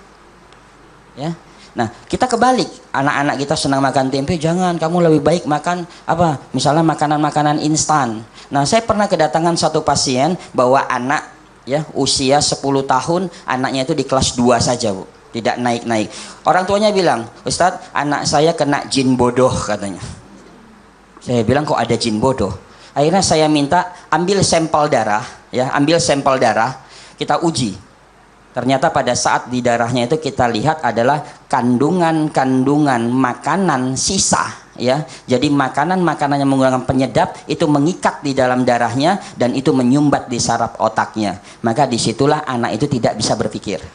Ya. Nah, kita kebalik, anak-anak kita senang makan tempe, jangan, kamu lebih baik makan apa? Misalnya makanan-makanan instan. Nah, saya pernah kedatangan satu pasien bawa anak ya usia 10 tahun, anaknya itu di kelas 2 saja, Bu. Tidak naik-naik. Orang tuanya bilang, "Ustadz, anak saya kena jin bodoh," katanya. Saya bilang, "Kok ada jin bodoh?" Akhirnya saya minta ambil sampel darah, ya, ambil sampel darah, kita uji. Ternyata pada saat di darahnya itu kita lihat adalah kandungan-kandungan makanan sisa, ya. Jadi makanan-makanan yang menggunakan penyedap itu mengikat di dalam darahnya dan itu menyumbat di saraf otaknya. Maka disitulah anak itu tidak bisa berpikir.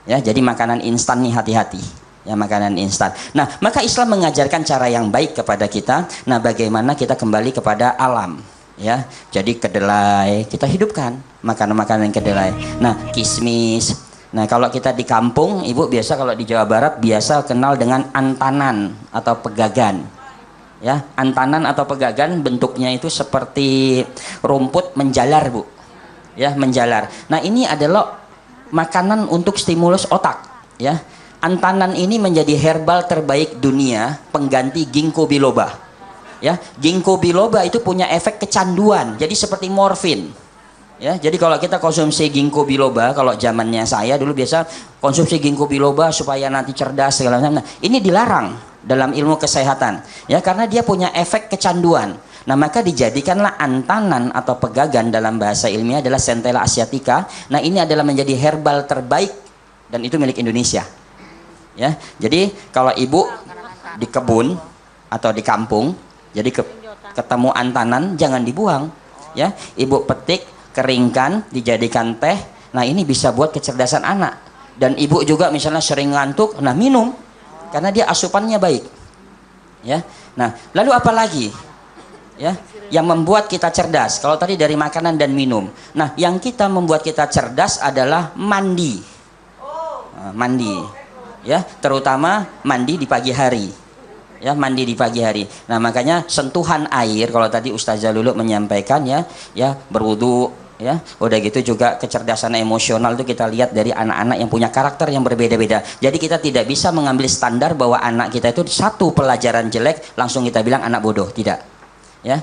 Ya, jadi makanan instan nih hati-hati. Ya, makanan instan. Nah, maka Islam mengajarkan cara yang baik kepada kita. Nah, bagaimana kita kembali kepada alam. Ya, jadi kedelai kita hidupkan, makanan-makanan kedelai. Nah, kismis. Nah, kalau kita di kampung, ibu biasa kalau di Jawa Barat biasa kenal dengan antanan atau pegagan. Ya, antanan atau pegagan bentuknya itu seperti rumput menjalar, Bu. Ya, menjalar. Nah, ini adalah makanan untuk stimulus otak. Ya, antanan ini menjadi herbal terbaik dunia, pengganti ginkgo biloba. Ya, ginkgo biloba itu punya efek kecanduan, jadi seperti morfin. Ya, jadi kalau kita konsumsi ginkgo biloba, kalau zamannya saya dulu biasa konsumsi ginkgo biloba supaya nanti cerdas segala macam. Nah, ini dilarang dalam ilmu kesehatan, ya, karena dia punya efek kecanduan. Nah, maka dijadikanlah antanan atau pegagan dalam bahasa ilmiah adalah Centella asiatica. Nah, ini adalah menjadi herbal terbaik dan itu milik Indonesia. Ya, jadi kalau ibu di kebun atau di kampung, jadi ketemu antanan jangan dibuang, ya. Ibu petik, keringkan, dijadikan teh. Nah, ini bisa buat kecerdasan anak. Dan ibu juga misalnya sering ngantuk, nah minum karena dia asupannya baik. Ya. Nah, lalu apa lagi? Ya, yang membuat kita cerdas. Kalau tadi dari makanan dan minum. Nah, yang kita membuat kita cerdas adalah mandi. Nah, mandi. Ya, terutama mandi di pagi hari. Ya, mandi di pagi hari. Nah, makanya sentuhan air, kalau tadi Ustazah Lulu menyampaikan, ya berwudu, ya. Udah gitu juga kecerdasan emosional itu kita lihat dari anak-anak yang punya karakter yang berbeda-beda. Jadi kita tidak bisa mengambil standar bahwa anak kita itu satu pelajaran jelek langsung kita bilang anak bodoh, tidak. Ya,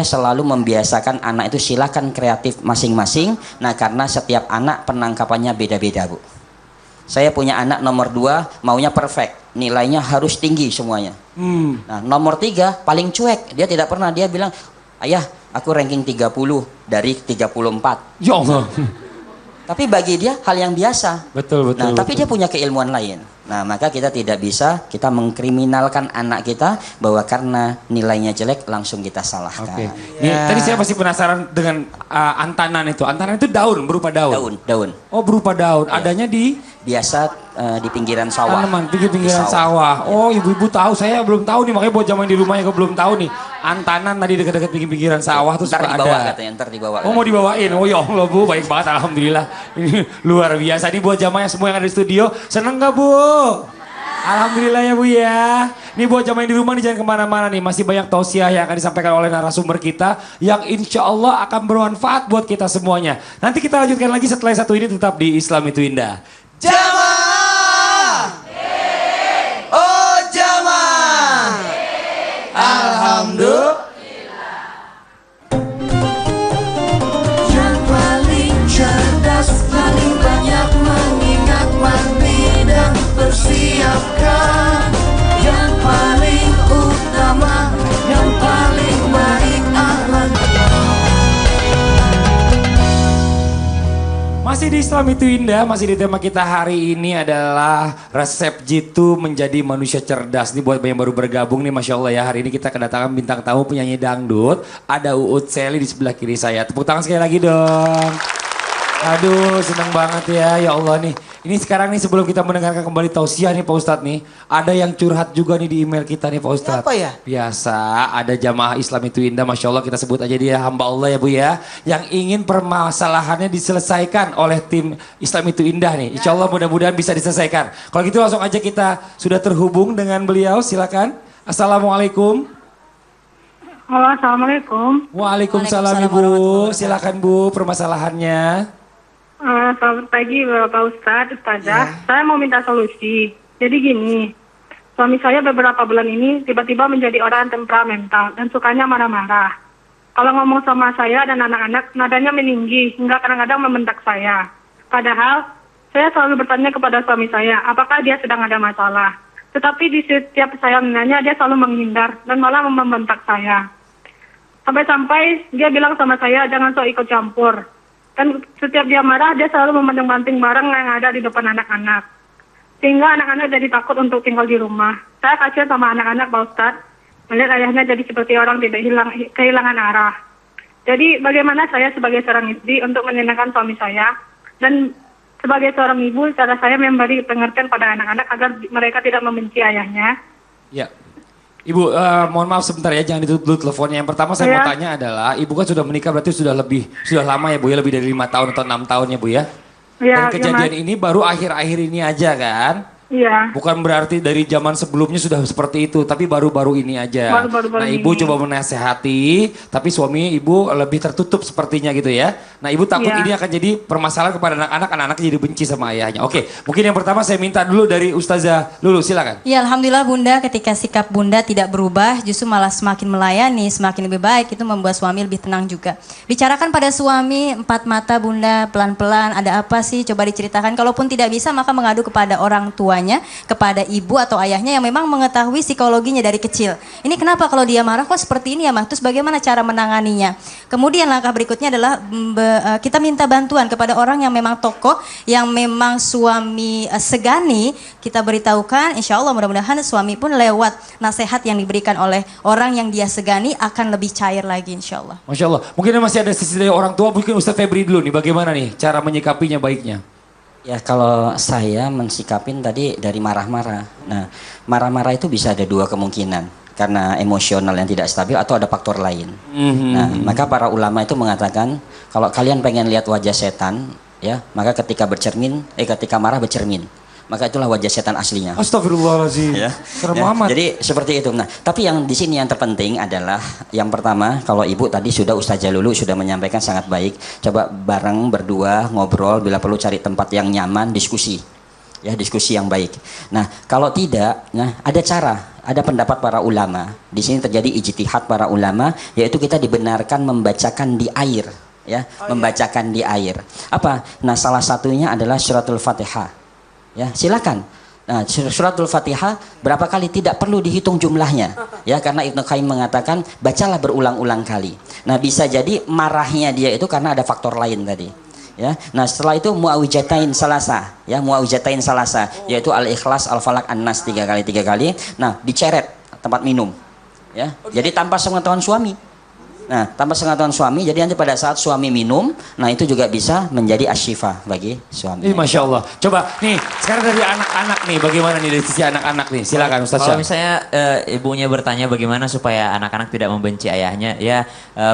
selalu membiasakan anak itu silakan kreatif masing-masing. Nah, karena setiap anak penangkapannya beda-beda, Bu. Saya punya anak nomor 2 maunya perfect, nilainya harus tinggi semuanya. Nah, nomor 3 paling cuek, dia tidak pernah, dia bilang, ayah aku ranking 30 dari 34. Ya Allah. Tapi bagi dia hal yang biasa. Betul. Nah, tapi dia punya keilmuan lain. Nah, maka kita tidak bisa kita mengkriminalkan anak kita bahwa karena nilainya jelek langsung kita salahkan. Oke. Nih, tadi saya masih penasaran dengan antanan itu. Antanan itu daun, berupa daun. Daun. Oh, berupa daun. Ya. Adanya di Biasa di pinggiran sawah. tanaman, pinggiran sawah. Oh, ibu-ibu tahu, saya belum tahu nih, makanya buat zaman di rumahnya gue belum tahu nih. Antanan tadi dekat-dekat pinggiran sawah tuh Ntar suka dibawa ada. katanya, ntar dibawa. Oh, mau dibawain. Oh, ya Allah, Bu, baik banget, alhamdulillah. Ini luar biasa nih buat jamaah semua yang ada di studio. Seneng gak, Bu? Alhamdulillah ya, Bu ya. Nih buat jamaah yang di rumah nih jangan kemana-mana nih. Masih banyak tausiah yang akan disampaikan oleh narasumber kita yang insya Allah akan bermanfaat buat kita semuanya. Nanti kita lanjutkan lagi setelah satu ini, tetap di Islam itu Indah. Jamaah. Oh, jamaah. Alhamdulillah. Yang paling cerdas, paling banyak mengingat, mandi dan persiapkan. Yang paling utama, yang paling baik akhlaknya. Masih di Islam itu Indah, masih di tema kita hari ini adalah resep jitu menjadi manusia cerdas. Nih buat yang baru bergabung nih, Masya Allah ya, hari ini kita kedatangan bintang tamu penyanyi dangdut. Ada Uut Sally di sebelah kiri saya. Tepuk tangan sekali lagi dong. Aduh, senang banget ya Allah nih. Ini sekarang nih sebelum kita mendengarkan kembali tausiah nih Pak Ustadz nih. Ada yang curhat juga nih di email kita nih Pak Ustadz. Apa ya? Biasa ada jamaah Islam itu Indah, Masya Allah kita sebut aja dia hamba Allah ya Bu ya. Yang ingin permasalahannya diselesaikan oleh tim Islam itu Indah nih. Insya Allah mudah-mudahan bisa diselesaikan. Kalau gitu langsung aja kita sudah terhubung dengan beliau, silakan. Assalamualaikum. Halo, assalamualaikum. Waalaikumsalam Ibu. Silakan Bu permasalahannya. Selamat pagi Bapak Ustadz, Ustazah. Saya mau minta solusi. Jadi gini, suami saya beberapa bulan ini tiba-tiba menjadi orang temperamental dan sukanya marah-marah. Kalau ngomong sama saya dan anak-anak, nadanya meninggi hingga kadang-kadang membentak saya. Padahal saya selalu bertanya kepada suami saya, apakah dia sedang ada masalah. Tetapi di setiap saya menanya, dia selalu menghindar dan malah membentak saya. Sampai-sampai dia bilang sama saya, jangan sok ikut campur. Dan setiap dia marah, dia selalu memanting-manting barang yang ada di depan anak-anak. Sehingga anak-anak jadi takut untuk tinggal di rumah. Saya kasihan sama anak-anak, Pak Ustadz. Melihat ayahnya jadi seperti orang tidak kehilangan arah. Jadi bagaimana saya sebagai seorang istri untuk menyenangkan suami saya. Dan sebagai seorang ibu, cara saya memberi pengertian pada anak-anak agar mereka tidak membenci ayahnya. Ya. Ibu, mohon maaf sebentar ya, jangan ditutup dulu teleponnya. Yang pertama saya mau tanya adalah, Ibu kan sudah menikah berarti sudah lama ya Bu ya, lebih dari 5 tahun atau 6 tahun ya Bu ya? Ya, Dan kejadian ini baru akhir-akhir ini aja kan? Iya. Bukan berarti dari zaman sebelumnya sudah seperti itu, tapi baru-baru ini aja. Baru-baru Nah, Ibu ini. coba menasehati, tapi suami Ibu lebih tertutup sepertinya gitu ya. Nah, Ibu takut Iya. ini akan jadi permasalahan kepada anak-anak, anak-anak jadi benci sama ayahnya. Oke, mungkin yang pertama saya minta dulu dari Ustazah Lulu, silakan. Ya Alhamdulillah Bunda, ketika sikap Bunda tidak berubah, justru malah semakin melayani, semakin lebih baik, itu membuat suami lebih tenang juga. Bicarakan pada suami, 4 mata Bunda, pelan-pelan, ada apa sih, coba diceritakan. Kalaupun tidak bisa, maka mengadu kepada orang tuanya, kepada ibu atau ayahnya yang memang mengetahui psikologinya dari kecil. Ini kenapa kalau dia marah kok seperti ini ya Mah, terus bagaimana cara menanganinya. Kemudian langkah berikutnya adalah kita minta bantuan kepada orang yang memang tokoh, yang memang suami segani, kita beritahukan, insya Allah mudah-mudahan suami pun lewat nasihat yang diberikan oleh orang yang dia segani akan lebih cair lagi insya Allah. Masya Allah. Mungkin masih ada sisi dari orang tua, mungkin Ustaz Febri dulu nih, bagaimana nih cara menyikapinya baiknya? Ya kalau saya mensikapin tadi dari marah-marah. Nah marah-marah itu bisa ada 2 kemungkinan. Karena emosional yang tidak stabil atau ada faktor lain. Nah maka para ulama itu mengatakan kalau kalian pengen lihat wajah setan, ya maka ketika ketika marah bercermin. Maka itulah wajah setan aslinya. Astagfirullahaladzim. Ya. Serem Ya, amat. jadi seperti itu. Nah, tapi yang di sini yang terpenting adalah yang pertama, kalau ibu tadi sudah Ustazah Lulu sudah menyampaikan sangat baik. Coba bareng berdua ngobrol, bila perlu cari tempat yang nyaman, diskusi. Ya, diskusi yang baik. Nah, kalau tidak, ada cara, ada pendapat para ulama. Di sini terjadi ijtihad para ulama, yaitu kita dibenarkan membacakan di air, ya, membacakan di air. Apa? Nah, salah satunya adalah suratul Fatihah. Ya, silakan. Nah, suratul Fatihah berapa kali tidak perlu dihitung jumlahnya. Ya, karena Ibnu Qayyim mengatakan bacalah berulang-ulang kali. Nah, bisa jadi marahnya dia itu karena ada faktor lain tadi. Ya. Nah, setelah itu muawijatain salasa, ya, muawijatain salasa, yaitu Al-Ikhlas, Al-Falaq, An-Nas 3 kali. Nah, diceret tempat minum. Ya. Jadi tanpa sepengetahuan suami. Nah, tanpa sepengetahuan suami, jadi nanti pada saat suami minum, nah itu juga bisa menjadi asyifa bagi suami. Masya Allah. Coba nih, sekarang dari anak-anak nih, bagaimana nih dari sisi anak-anak nih? Silakan Ustaz Kalau Syah. misalnya ibunya bertanya bagaimana supaya anak-anak tidak membenci ayahnya, ya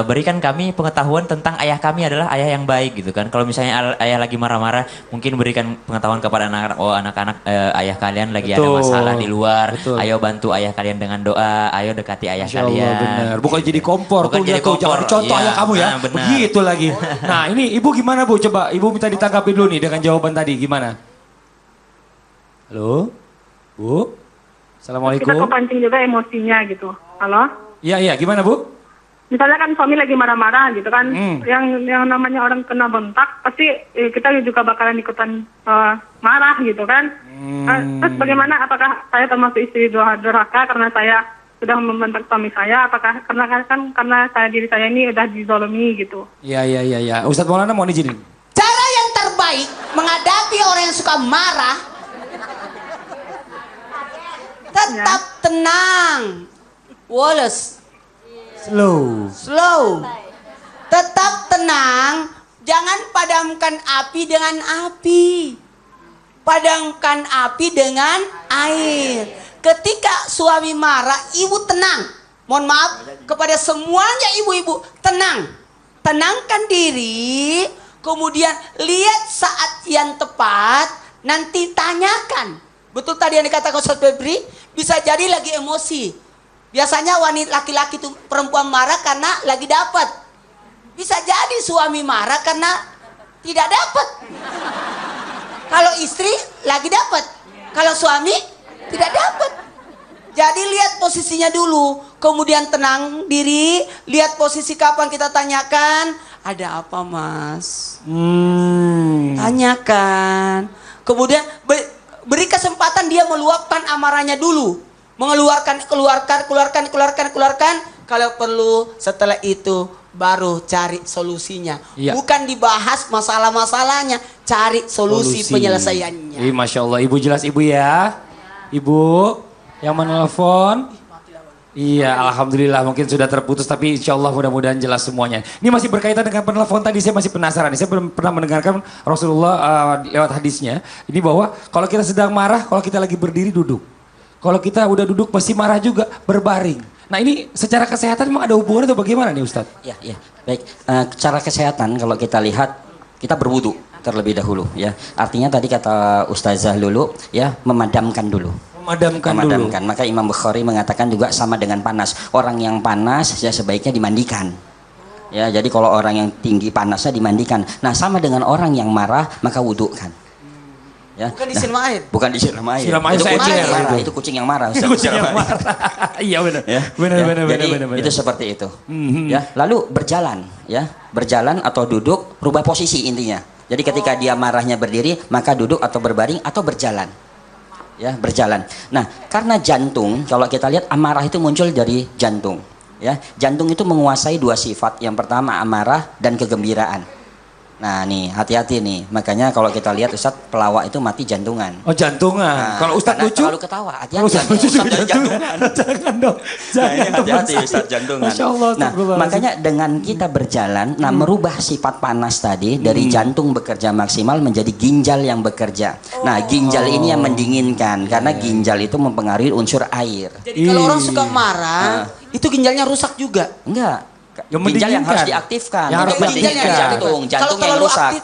berikan kami pengetahuan tentang ayah kami adalah ayah yang baik gitu kan. Kalau misalnya ayah lagi marah-marah, mungkin berikan pengetahuan kepada anak-anak, oh anak-anak ayah kalian lagi ada Betul. masalah di luar, Betul. ayo bantu ayah kalian dengan doa, ayo dekati ayah Masya Allah, kalian. benar. Bukan jadi kompor. Bukan Tuh, jadi lihat tuh, jangan kompor. dicontoh Iya, ayah kamu ya. nah, benar. Begitu lagi. Nah, ini ibu gimana Bu? Coba ibu minta ditanggapi dulu nih dengan jawaban tadi. Gimana? Halo? Bu? Kita Assalamualaikum. kepancing juga emosinya gitu. Halo? Iya, gimana Bu? Misalnya kan suami lagi marah-marah gitu kan, yang namanya orang kena bentak, pasti kita juga bakalan ikutan marah gitu kan. Terus bagaimana? Apakah saya termasuk istri durhaka karena saya sudah membentak suami saya? Apakah karena saya diri saya ini udah dizolimi gitu? Iya. Ustadz Maulana mau izinin. Cara yang terbaik menghadapi orang yang suka marah, tetap tenang. Wallace, slow. Tetap tenang, jangan padamkan api dengan api. Padamkan api dengan air. Ketika suami marah, ibu tenang. Mohon maaf kepada semuanya ibu-ibu, tenang. Tenangkan diri, kemudian lihat saat yang tepat, nanti tanyakan. Betul tadi yang dikatakan Ustaz Febri, bisa jadi lagi emosi. Biasanya wanita laki-laki itu perempuan marah karena lagi dapat. Bisa jadi suami marah karena tidak dapat. Kalau istri lagi dapat, kalau suami tidak dapat. Jadi lihat posisinya dulu, kemudian tenang diri, lihat posisi kapan kita tanyakan, ada apa Mas? Tanyakan. Kemudian beri kesempatan dia meluapkan amarahnya dulu. Keluarkan. Kalau perlu setelah itu baru cari solusinya. Iya. Bukan dibahas masalah-masalahnya, cari solusi penyelesaiannya. Masya Allah, Ibu jelas Ibu ya. Ibu yang menelpon. Iya, alhamdulillah mungkin sudah terputus tapi insya Allah mudah-mudahan jelas semuanya. Ini masih berkaitan dengan penelpon tadi, saya masih penasaran. Saya belum pernah mendengarkan Rasulullah lewat hadisnya. Ini bahwa kalau kita sedang marah, kalau kita lagi berdiri duduk. Kalau kita udah duduk masih marah juga, berbaring. Nah ini secara kesehatan memang ada hubungan atau bagaimana nih Ustadz? Ya, baik. Secara kesehatan kalau kita lihat, kita berwudu terlebih dahulu ya. Artinya tadi kata Ustazah Lulu ya, memadamkan dulu. Memadamkan. Maka Imam Bukhari mengatakan juga sama dengan panas. Orang yang panas ya sebaiknya dimandikan. Ya, jadi kalau orang yang tinggi panasnya dimandikan. Nah, sama dengan orang yang marah maka wudukan. Ya. Bukan disiram air. Bukan disiram air. Siram air Itu saya kucing yang air. marah. Itu kucing yang marah. Itu kucing yang marah. Iya benar. Ya. Benar. Jadi itu seperti itu. Ya, lalu berjalan ya. Berjalan atau duduk, rubah posisi intinya. Jadi ketika dia marahnya berdiri, maka duduk atau berbaring atau berjalan. Ya, berjalan. Nah, karena jantung, kalau kita lihat amarah itu muncul dari jantung. Ya, jantung itu menguasai dua sifat. Yang pertama amarah dan kegembiraan. Nah, nih hati-hati nih. Makanya kalau kita lihat Ustadz pelawak itu mati jantungan. Oh jantungan. Nah, Kalau Ustadz karena lucu? terlalu ketawa. Kalau Ustadz lucu juga jantungan. Jangan dong. Jangan hati-hati Ustadz jantungan. Masya Allah. Nah, makanya dengan kita berjalan, merubah sifat panas tadi dari jantung bekerja maksimal menjadi ginjal yang bekerja. Nah, ginjal ini yang mendinginkan karena ginjal itu mempengaruhi unsur air. Jadi kalau orang suka marah, itu ginjalnya rusak juga. Enggak. Yang Ginjal yang harus mendinginkan. diaktifkan. Yang harus Bukan diaktifkan. jantung Kalau yang terlalu rusak. aktif,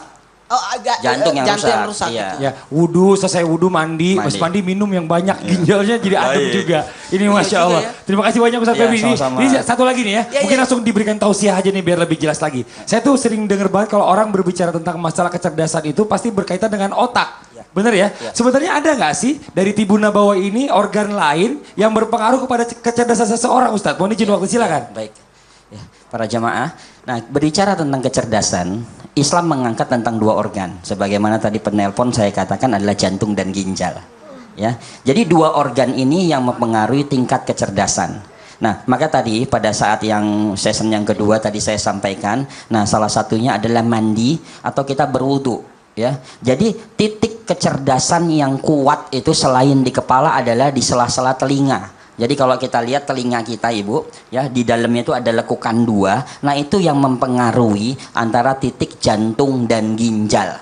Jantung yang rusak. Iya. Ya, wudhu, selesai wudhu mandi, pas mandi minum yang banyak, ginjalnya jadi adem juga. Ini Masya Allah. ya. Terima kasih banyak Ustadz Iya, Febri. sama-sama. Ini satu lagi nih ya, mungkin langsung diberikan tausiah aja nih biar lebih jelas lagi. Saya tuh sering dengar banget kalau orang berbicara tentang masalah kecerdasan itu pasti berkaitan dengan otak. Bener ya? Sebenarnya ada nggak sih dari tibu nabawa ini organ lain yang berpengaruh kepada kecerdasan seseorang Ustadz? Mohon izin waktu silakan. Baik. Ya, para jamaah. Nah, berbicara tentang kecerdasan, Islam mengangkat tentang dua organ. Sebagaimana tadi penelpon saya katakan adalah jantung dan ginjal. Ya. Jadi dua organ ini yang mempengaruhi tingkat kecerdasan. Nah, maka tadi pada saat yang season yang kedua tadi saya sampaikan, nah salah satunya adalah mandi atau kita berwudu. Ya, jadi titik kecerdasan yang kuat itu selain di kepala adalah di sela-sela telinga. Jadi kalau kita lihat telinga kita Ibu, ya di dalamnya itu ada lekukan dua. Nah itu yang mempengaruhi antara titik jantung dan ginjal.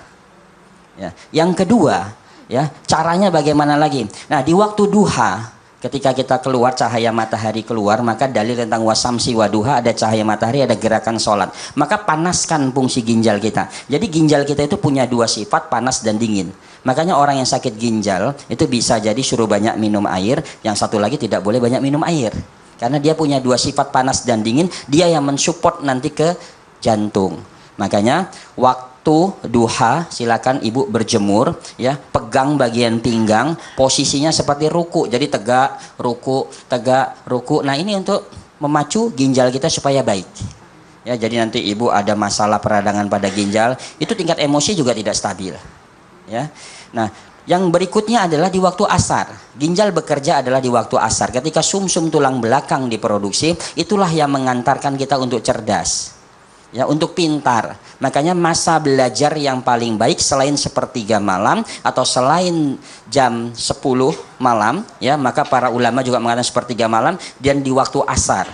Ya. Yang kedua, ya caranya bagaimana lagi? Nah di waktu duha, ketika kita keluar cahaya matahari keluar, maka dalil tentang wasamsi waduha ada cahaya matahari, ada gerakan sholat. Maka panaskan fungsi ginjal kita. Jadi ginjal kita itu punya dua sifat, panas dan dingin. Makanya orang yang sakit ginjal itu bisa jadi suruh banyak minum air, yang satu lagi tidak boleh banyak minum air. Karena dia punya dua sifat panas dan dingin, dia yang mensupport nanti ke jantung. Makanya waktu duha silakan Ibu berjemur ya, pegang bagian pinggang, posisinya seperti ruku. Jadi tegak, ruku, tegak, ruku. Nah, ini untuk memacu ginjal kita supaya baik. Ya, jadi nanti Ibu ada masalah peradangan pada ginjal, itu tingkat emosi juga tidak stabil. Ya. Nah, yang berikutnya adalah di waktu asar. Ginjal bekerja adalah di waktu asar. Ketika sumsum tulang belakang diproduksi, itulah yang mengantarkan kita untuk cerdas. Ya, untuk pintar. Makanya masa belajar yang paling baik selain sepertiga malam atau selain jam 10 malam, ya, maka para ulama juga mengatakan sepertiga malam dan di waktu asar.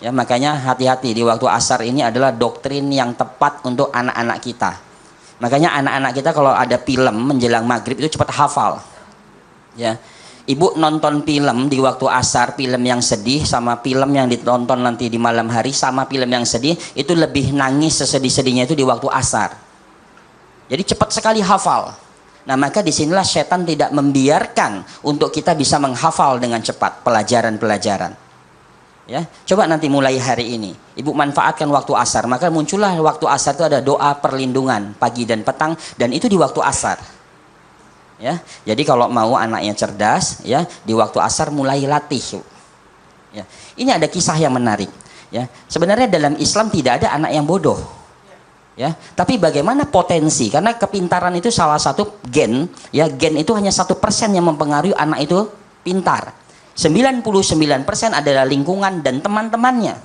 Ya, makanya hati-hati di waktu asar ini adalah doktrin yang tepat untuk anak-anak kita. Makanya anak-anak kita kalau ada film menjelang maghrib itu cepat hafal. Ya, Ibu nonton film di waktu asar, film yang sedih sama film yang ditonton nanti di malam hari sama film yang sedih itu lebih nangis sesedih-sedihnya itu di waktu asar. Jadi cepat sekali hafal. Nah maka disinilah setan tidak membiarkan untuk kita bisa menghafal dengan cepat pelajaran-pelajaran. Ya, coba nanti mulai hari ini Ibu manfaatkan waktu asar, maka muncullah waktu asar itu ada doa perlindungan pagi dan petang dan itu di waktu asar. Ya, jadi kalau mau anaknya cerdas, ya di waktu asar mulai latih. Ya, ini ada kisah yang menarik. Ya, sebenarnya dalam Islam tidak ada anak yang bodoh. Ya, tapi bagaimana potensi? Karena kepintaran itu salah satu gen. Ya, gen itu hanya 1% yang mempengaruhi anak itu pintar. 99% adalah lingkungan dan teman-temannya.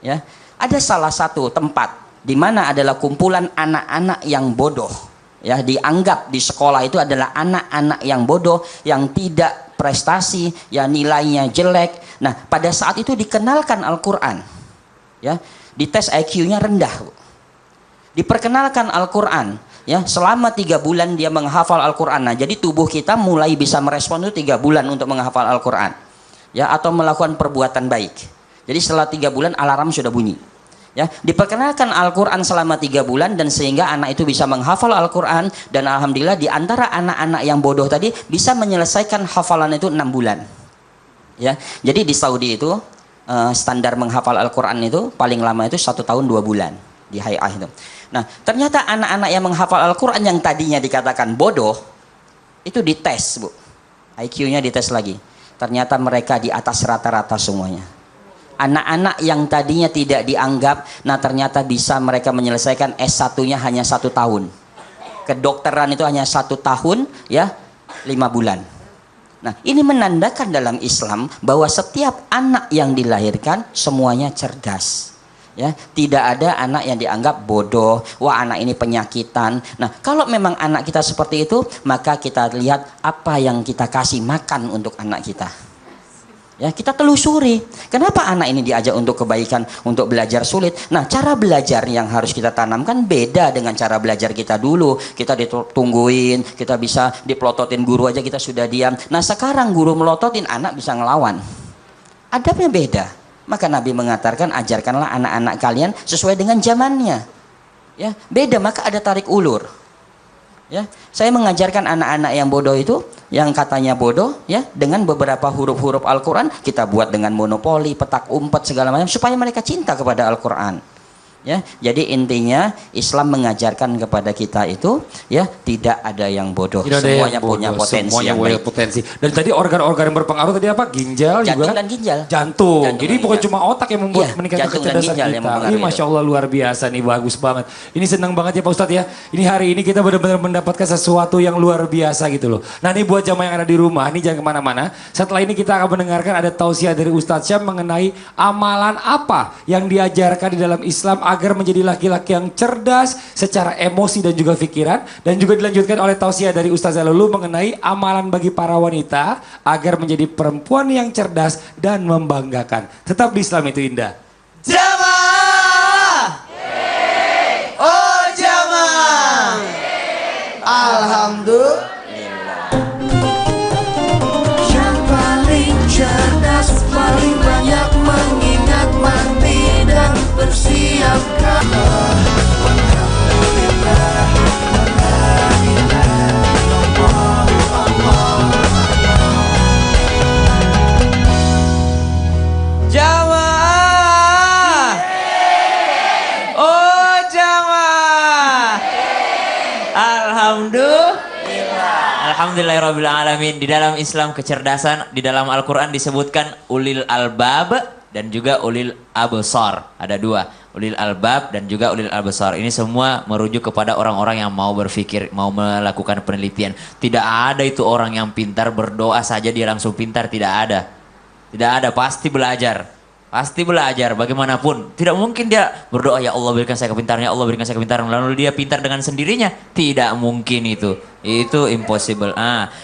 Ya. Ada salah satu tempat di mana adalah kumpulan anak-anak yang bodoh. Ya, dianggap di sekolah itu adalah anak-anak yang bodoh, yang tidak prestasi, ya nilainya jelek. Nah, pada saat itu dikenalkan Al-Quran. Ya, dites IQ-nya rendah. Diperkenalkan Al-Quran. Ya, selama 3 bulan dia menghafal Al-Quran. Nah, jadi tubuh kita mulai bisa merespon itu 3 bulan untuk menghafal Al-Quran. Ya, atau melakukan perbuatan baik. Jadi setelah 3 bulan alarm sudah bunyi. Ya, diperkenalkan Al-Quran selama 3 bulan dan sehingga anak itu bisa menghafal Al-Quran, dan alhamdulillah di antara anak-anak yang bodoh tadi bisa menyelesaikan hafalan itu 6 bulan. Ya, jadi di Saudi itu standar menghafal Al-Quran itu paling lama itu 1 tahun 2 bulan di Hay'ah itu. Nah, ternyata anak-anak yang menghafal Al-Quran yang tadinya dikatakan bodoh itu dites, Bu. IQ-nya dites lagi. Ternyata mereka di atas rata-rata semuanya. Anak-anak yang tadinya tidak dianggap, nah ternyata bisa mereka menyelesaikan S1-nya hanya 1 tahun. Kedokteran itu hanya 1 tahun, ya 5 bulan. Nah, ini menandakan dalam Islam bahwa setiap anak yang dilahirkan semuanya cerdas. Ya, tidak ada anak yang dianggap bodoh, wah anak ini penyakitan. Nah, kalau memang anak kita seperti itu, maka kita lihat apa yang kita kasih makan untuk anak kita. Ya, kita telusuri. Kenapa anak ini diajak untuk kebaikan, untuk belajar sulit? Nah, cara belajar yang harus kita tanamkan beda dengan cara belajar kita dulu. Kita ditungguin, kita bisa dipelototin guru aja kita sudah diam. Nah, sekarang guru melototin, anak bisa ngelawan. Adabnya beda. Maka Nabi mengatakan, ajarkanlah anak-anak kalian sesuai dengan zamannya. Ya, beda, maka ada tarik ulur. Ya, saya mengajarkan anak-anak yang bodoh itu, yang katanya bodoh, ya, dengan beberapa huruf-huruf Al-Quran kita buat dengan monopoli, petak umpet segala macam supaya mereka cinta kepada Al-Quran. Ya, jadi intinya Islam mengajarkan kepada kita itu, ya, tidak ada yang bodoh. Tidak ada semuanya yang bodoh, punya potensi semuanya yang punya baik. potensi. Dan tadi organ-organ yang berpengaruh tadi apa? Ginjal Jantung juga. dan ginjal. Jantung. Jantung Jadi dan bukan ginjal. cuma otak yang membuat Iya, meningkatkan jantung dan kecerdasan ginjal yang kita. mempengaruhi Ini Masya Allah luar biasa nih, bagus banget. Ini senang banget ya Pak Ustadz ya. Ini hari ini kita benar-benar mendapatkan sesuatu yang luar biasa gitu loh. Nah ini buat jamaah yang ada di rumah, ini jangan kemana-mana. Setelah ini kita akan mendengarkan ada tausiah dari Ustadz Syam mengenai amalan apa yang diajarkan di dalam Islam agar menjadi laki-laki yang cerdas secara emosi dan juga pikiran, dan juga dilanjutkan oleh tausiah dari Ustaz Zalulu mengenai amalan bagi para wanita agar menjadi perempuan yang cerdas dan membanggakan. Tetap di Islam itu indah. Jamaah. Oh jamaah. Alhamdulillah. Yang paling cerdas, paling banyak mengingat, mandi dan bersiapkan. Jamaah. Oh jamaah. Alhamdulillah. Alhamdulillahirrabbilalamin. Di dalam Islam kecerdasan, di dalam Al-Quran disebutkan ulil albab dan juga ulil absar. Ada 2, ulil albab dan juga ulil absar. Ini semua merujuk kepada orang-orang yang mau berpikir, mau melakukan penelitian. Tidak ada itu orang yang pintar berdoa saja dia langsung pintar, tidak ada. Tidak ada, pasti belajar. Pasti belajar bagaimanapun. Tidak mungkin dia berdoa, ya Allah berikan saya kepintaran, ya Allah berikan saya kepintaran. Lalu dia pintar dengan sendirinya. Tidak mungkin itu. Itu impossible.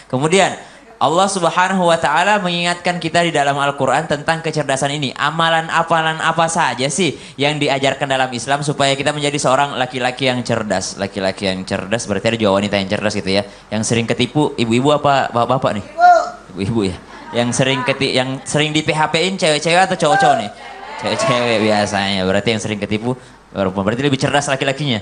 Kemudian Allah Subhanahu wa Ta'ala mengingatkan kita di dalam Al-Quran tentang kecerdasan ini. Amalan-amalan apa saja sih yang diajarkan dalam Islam supaya kita menjadi seorang laki-laki yang cerdas. Laki-laki yang cerdas berarti ada juga wanita yang cerdas gitu ya. Yang sering ketipu ibu-ibu apa bapak-bapak nih? Ibu-ibu ya. Yang sering di PHP-in cewek-cewek atau cowok-cowok nih? Cewek-cewek biasanya. Berarti yang sering ketipu berarti lebih cerdas laki-lakinya.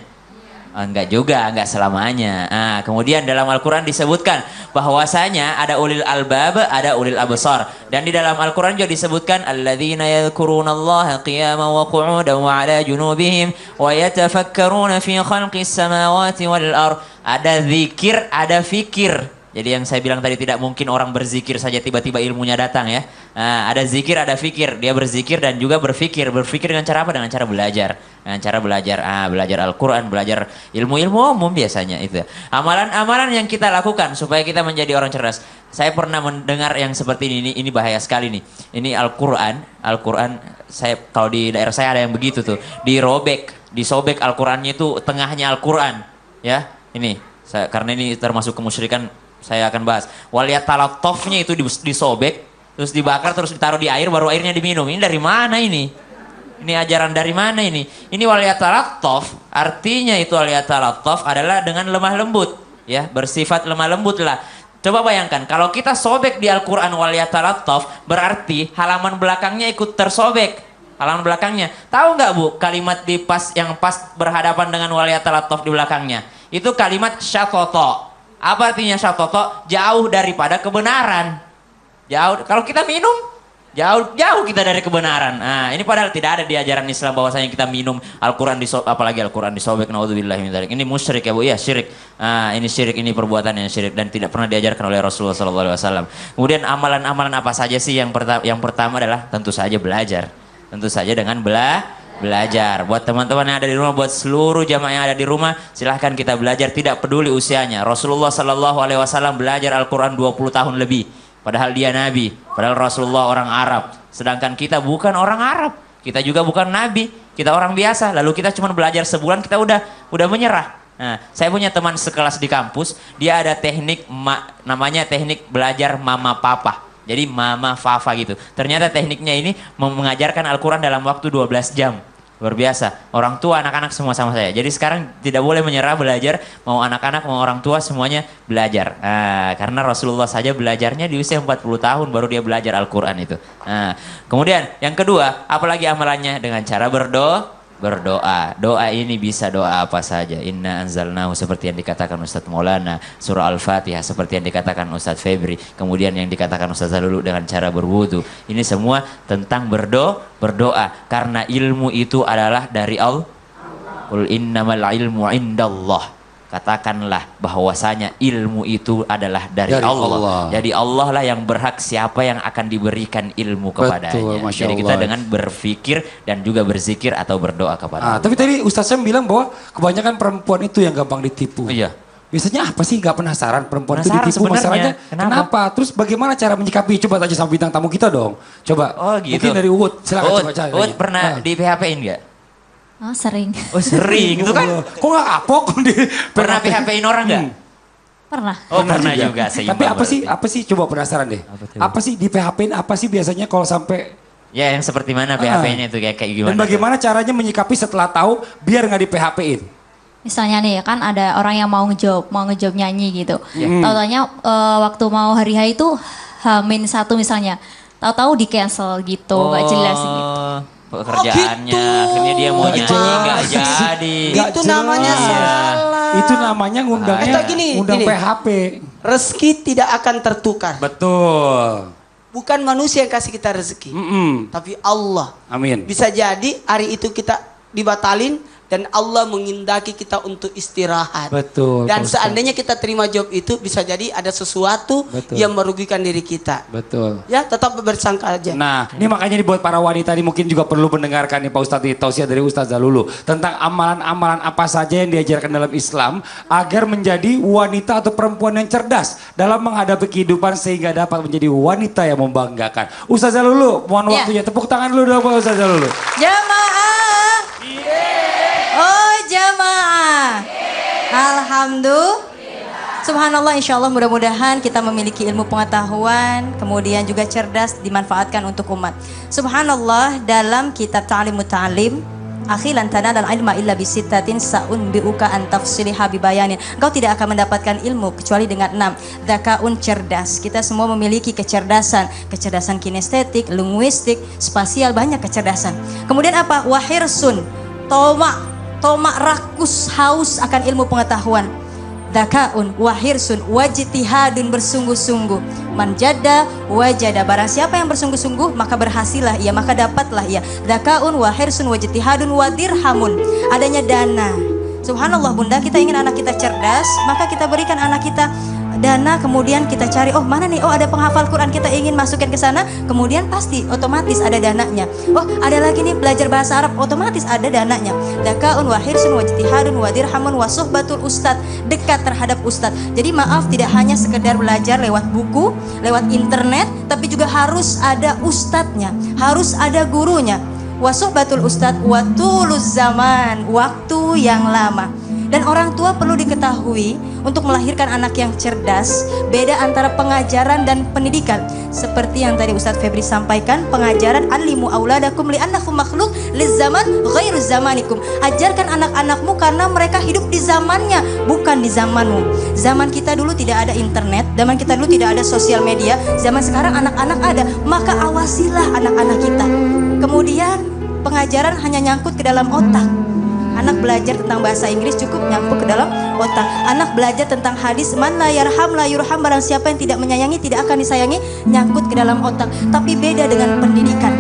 Enggak juga, enggak selamanya. Kemudian dalam Al-Quran disebutkan bahwasanya ada ulil albab, ada ulil absar. Dan di dalam Al-Quran juga disebutkan alladzina yadhkurunallaha qiyaman wa qu'udan wa 'ala junubihim wa yatafakkaruna fi khalqis samawati wal ardh. Ada zikir, ada fikir. Jadi yang saya bilang tadi tidak mungkin orang berzikir saja tiba-tiba ilmunya datang ya. Nah, ada zikir, ada fikir. Dia berzikir dan juga berfikir. Berfikir dengan cara apa? Dengan cara belajar. Dengan cara belajar, belajar Al-Quran, belajar ilmu-ilmu umum biasanya itu. Amalan-amalan yang kita lakukan supaya kita menjadi orang cerdas. Saya pernah mendengar yang seperti ini bahaya sekali nih. Ini Al-Quran, saya kalau di daerah saya ada yang begitu tuh. Disobek Al-Qurannya itu tengahnya Al-Quran. Ya, ini. Karena ini termasuk kemusyrikan. Saya akan bahas. Waliyatalattofnya itu disobek, terus dibakar, terus ditaruh di air, baru airnya diminum. Ini dari mana ini? Ini ajaran dari mana ini? Ini waliyatalattof, artinya itu waliyatalattof adalah dengan lemah lembut. Ya, bersifat lemah lembut lah. Coba bayangkan, kalau kita sobek di Al-Quran waliyatalattof, berarti halaman belakangnya ikut tersobek. Halaman belakangnya. Tahu nggak Bu, kalimat yang pas berhadapan dengan waliyatalattof di belakangnya? Itu kalimat syatoto. Apa artinya syatoto? Jauh daripada kebenaran. Jauh. Kalau kita minum, jauh kita dari kebenaran. Nah, ini padahal tidak ada di ajaran Islam bahwasanya kita minum Al-Quran apalagi Al-Quran disobek. Naudzubillahi min dzalik. Ini musyrik ya Bu, ya syirik. Ini syirik, ini perbuatan yang syirik dan tidak pernah diajarkan oleh Rasulullah SAW. Kemudian amalan-amalan apa saja sih? Yang pertama adalah tentu saja belajar. Tentu saja dengan belajar. Buat teman-teman yang ada di rumah, buat seluruh jamaah yang ada di rumah, silahkan kita belajar, tidak peduli usianya. Rasulullah SAW belajar Al-Quran 20 tahun lebih. Padahal dia Nabi, padahal Rasulullah orang Arab. Sedangkan kita bukan orang Arab, kita juga bukan Nabi, kita orang biasa. Lalu kita cuma belajar sebulan, kita udah menyerah. Nah, saya punya teman sekelas di kampus, dia ada teknik namanya teknik belajar mama papa. Jadi mama fafa gitu. Ternyata tekniknya ini mengajarkan Al-Quran dalam waktu 12 jam. Luar biasa. Orang tua, anak-anak semua sama saya. Jadi sekarang tidak boleh menyerah belajar. Mau anak-anak, mau orang tua semuanya belajar. Karena Rasulullah saja belajarnya di usia 40 tahun baru dia belajar Al-Quran itu. Kemudian yang kedua, apalagi amalannya? Dengan cara berdoa. Doa ini bisa doa apa saja. Inna anzalnahu seperti yang dikatakan Ustadz Maulana. Surah Al-Fatihah seperti yang dikatakan Ustadz Febri. Kemudian yang dikatakan Ustadz Zalulu dengan cara berwudu. Ini semua tentang berdoa. Karena ilmu itu adalah dari Allah. Qul innamal ilmu indallah. Katakanlah bahwasanya ilmu itu adalah dari Allah. Jadi Allah lah yang berhak siapa yang akan diberikan ilmu kepadanya. Betul, Masya Jadi kita Allah. dengan berpikir dan juga berzikir atau berdoa kepada Allah. Tapi tadi Ustaz Sam bilang bahwa kebanyakan perempuan itu yang gampang ditipu. Iya. Biasanya apa sih, nggak penasaran perempuan itu Penasaran ditipu? sebenarnya. Masalahnya Kenapa? Terus bagaimana cara menyikapi? Coba tanya sama bintang tamu kita dong. Coba. Oh gitu. Mungkin dari Uut. Silakan coba cari. Uut pernah di PHP-in nggak? Oh, sering. Oh sering itu kan. Kok nggak kapok? Pernah PHP-in orang nggak? Pernah. Oh pernah juga. Seimbang Tapi apa sih? berarti. Apa sih? Coba penasaran deh. Apa sih di PHP-in? Apa sih biasanya kalau sampai? Ya yang seperti mana PHP-nya itu kayak gimana? Dan bagaimana caranya menyikapi setelah tahu biar nggak di PHP-in? Misalnya nih kan ada orang yang mau ngejob nyanyi gitu. Tahu-taunya waktu mau hari H itu H-1 misalnya. Tahu-tahu di cancel gitu, nggak jelas gitu. Pekerjaannya, gitu. akhirnya dia mau nyanyi nggak jelas. jadi. Nggak Itu namanya jelas. salah. Itu namanya ngundangnya Atau gini. PHP. Rezeki tidak akan tertukar. Betul. Bukan manusia yang kasih kita rezeki. Tapi Allah. Amin. Bisa jadi hari itu kita dibatalin dan Allah menghendaki kita untuk istirahat. Betul, Dan Pak Ustaz. seandainya kita terima job itu bisa jadi ada sesuatu Betul. yang merugikan diri kita. Betul. Ya, tetap bersangka aja. Nah, ini makanya dibuat para wanita ini mungkin juga perlu mendengarkan nih Pak Ustadz di tausiah dari Ustadz Zalulu tentang amalan-amalan apa saja yang diajarkan dalam Islam agar menjadi wanita atau perempuan yang cerdas dalam menghadapi kehidupan sehingga dapat menjadi wanita yang membanggakan. Ustadz Zalulu, mohon Ya. waktunya, tepuk tangan dulu dong Pak Ustadz Zalulu. Jamaah. Oh jamaah. Alhamdulillah. Subhanallah, insya Allah mudah-mudahan kita memiliki ilmu pengetahuan, kemudian juga cerdas dimanfaatkan untuk umat. Subhanallah, dalam kitab Ta'limut Ta'lim, akhilan tanadal ilma illa bisittatin sa'unbi'uka an tafsiliha bibayanin. Engkau tidak akan mendapatkan ilmu kecuali dengan 6. Dzakaun, cerdas. Kita semua memiliki kecerdasan kinestetik, linguistik, spasial, banyak kecerdasan. Kemudian apa? Wahirsun, tomak rakus, haus akan ilmu pengetahuan. Dzakaun wahirsun wajtihadun, bersungguh-sungguh. Manjada wajada, barang siapa yang bersungguh-sungguh maka berhasillah ia, maka dapatlah ia. Dzakaun wahirsun wajtihadun wadirhamun, adanya dana. Subhanallah Bunda, kita ingin anak kita cerdas, maka kita berikan anak kita dana, kemudian kita cari, oh mana nih, oh ada penghafal Quran, kita ingin masukin ke sana, kemudian pasti otomatis ada dananya. Oh ada lagi nih belajar bahasa Arab, otomatis ada dananya. Dakaun wa hirsun wa ijtihadun wa dirhamun wa suhbatul ustad, dekat terhadap ustad. Jadi maaf, tidak hanya sekedar belajar lewat buku, lewat internet, tapi juga harus ada ustadznya, harus ada gurunya. Wa suhbatul ustad wa tuluz zaman, waktu yang lama. Dan orang tua perlu diketahui, untuk melahirkan anak yang cerdas, beda antara pengajaran dan pendidikan. Seperti yang tadi Ustadz Febri sampaikan, pengajaran alimu auladakum li'annahum makhluk lizaman ghairu zamanikum. Ajarkan anak-anakmu karena mereka hidup di zamannya, bukan di zamanmu. Zaman kita dulu tidak ada internet, zaman kita dulu tidak ada sosial media, zaman sekarang anak-anak ada, maka awasilah anak-anak kita. Kemudian pengajaran hanya nyangkut ke dalam otak. Anak belajar tentang bahasa Inggris cukup nyangkut ke dalam otak. Anak belajar tentang hadis, man la yarham la yurham, barang siapa yang tidak menyayangi tidak akan disayangi, nyangkut ke dalam otak. Tapi beda dengan pendidikan,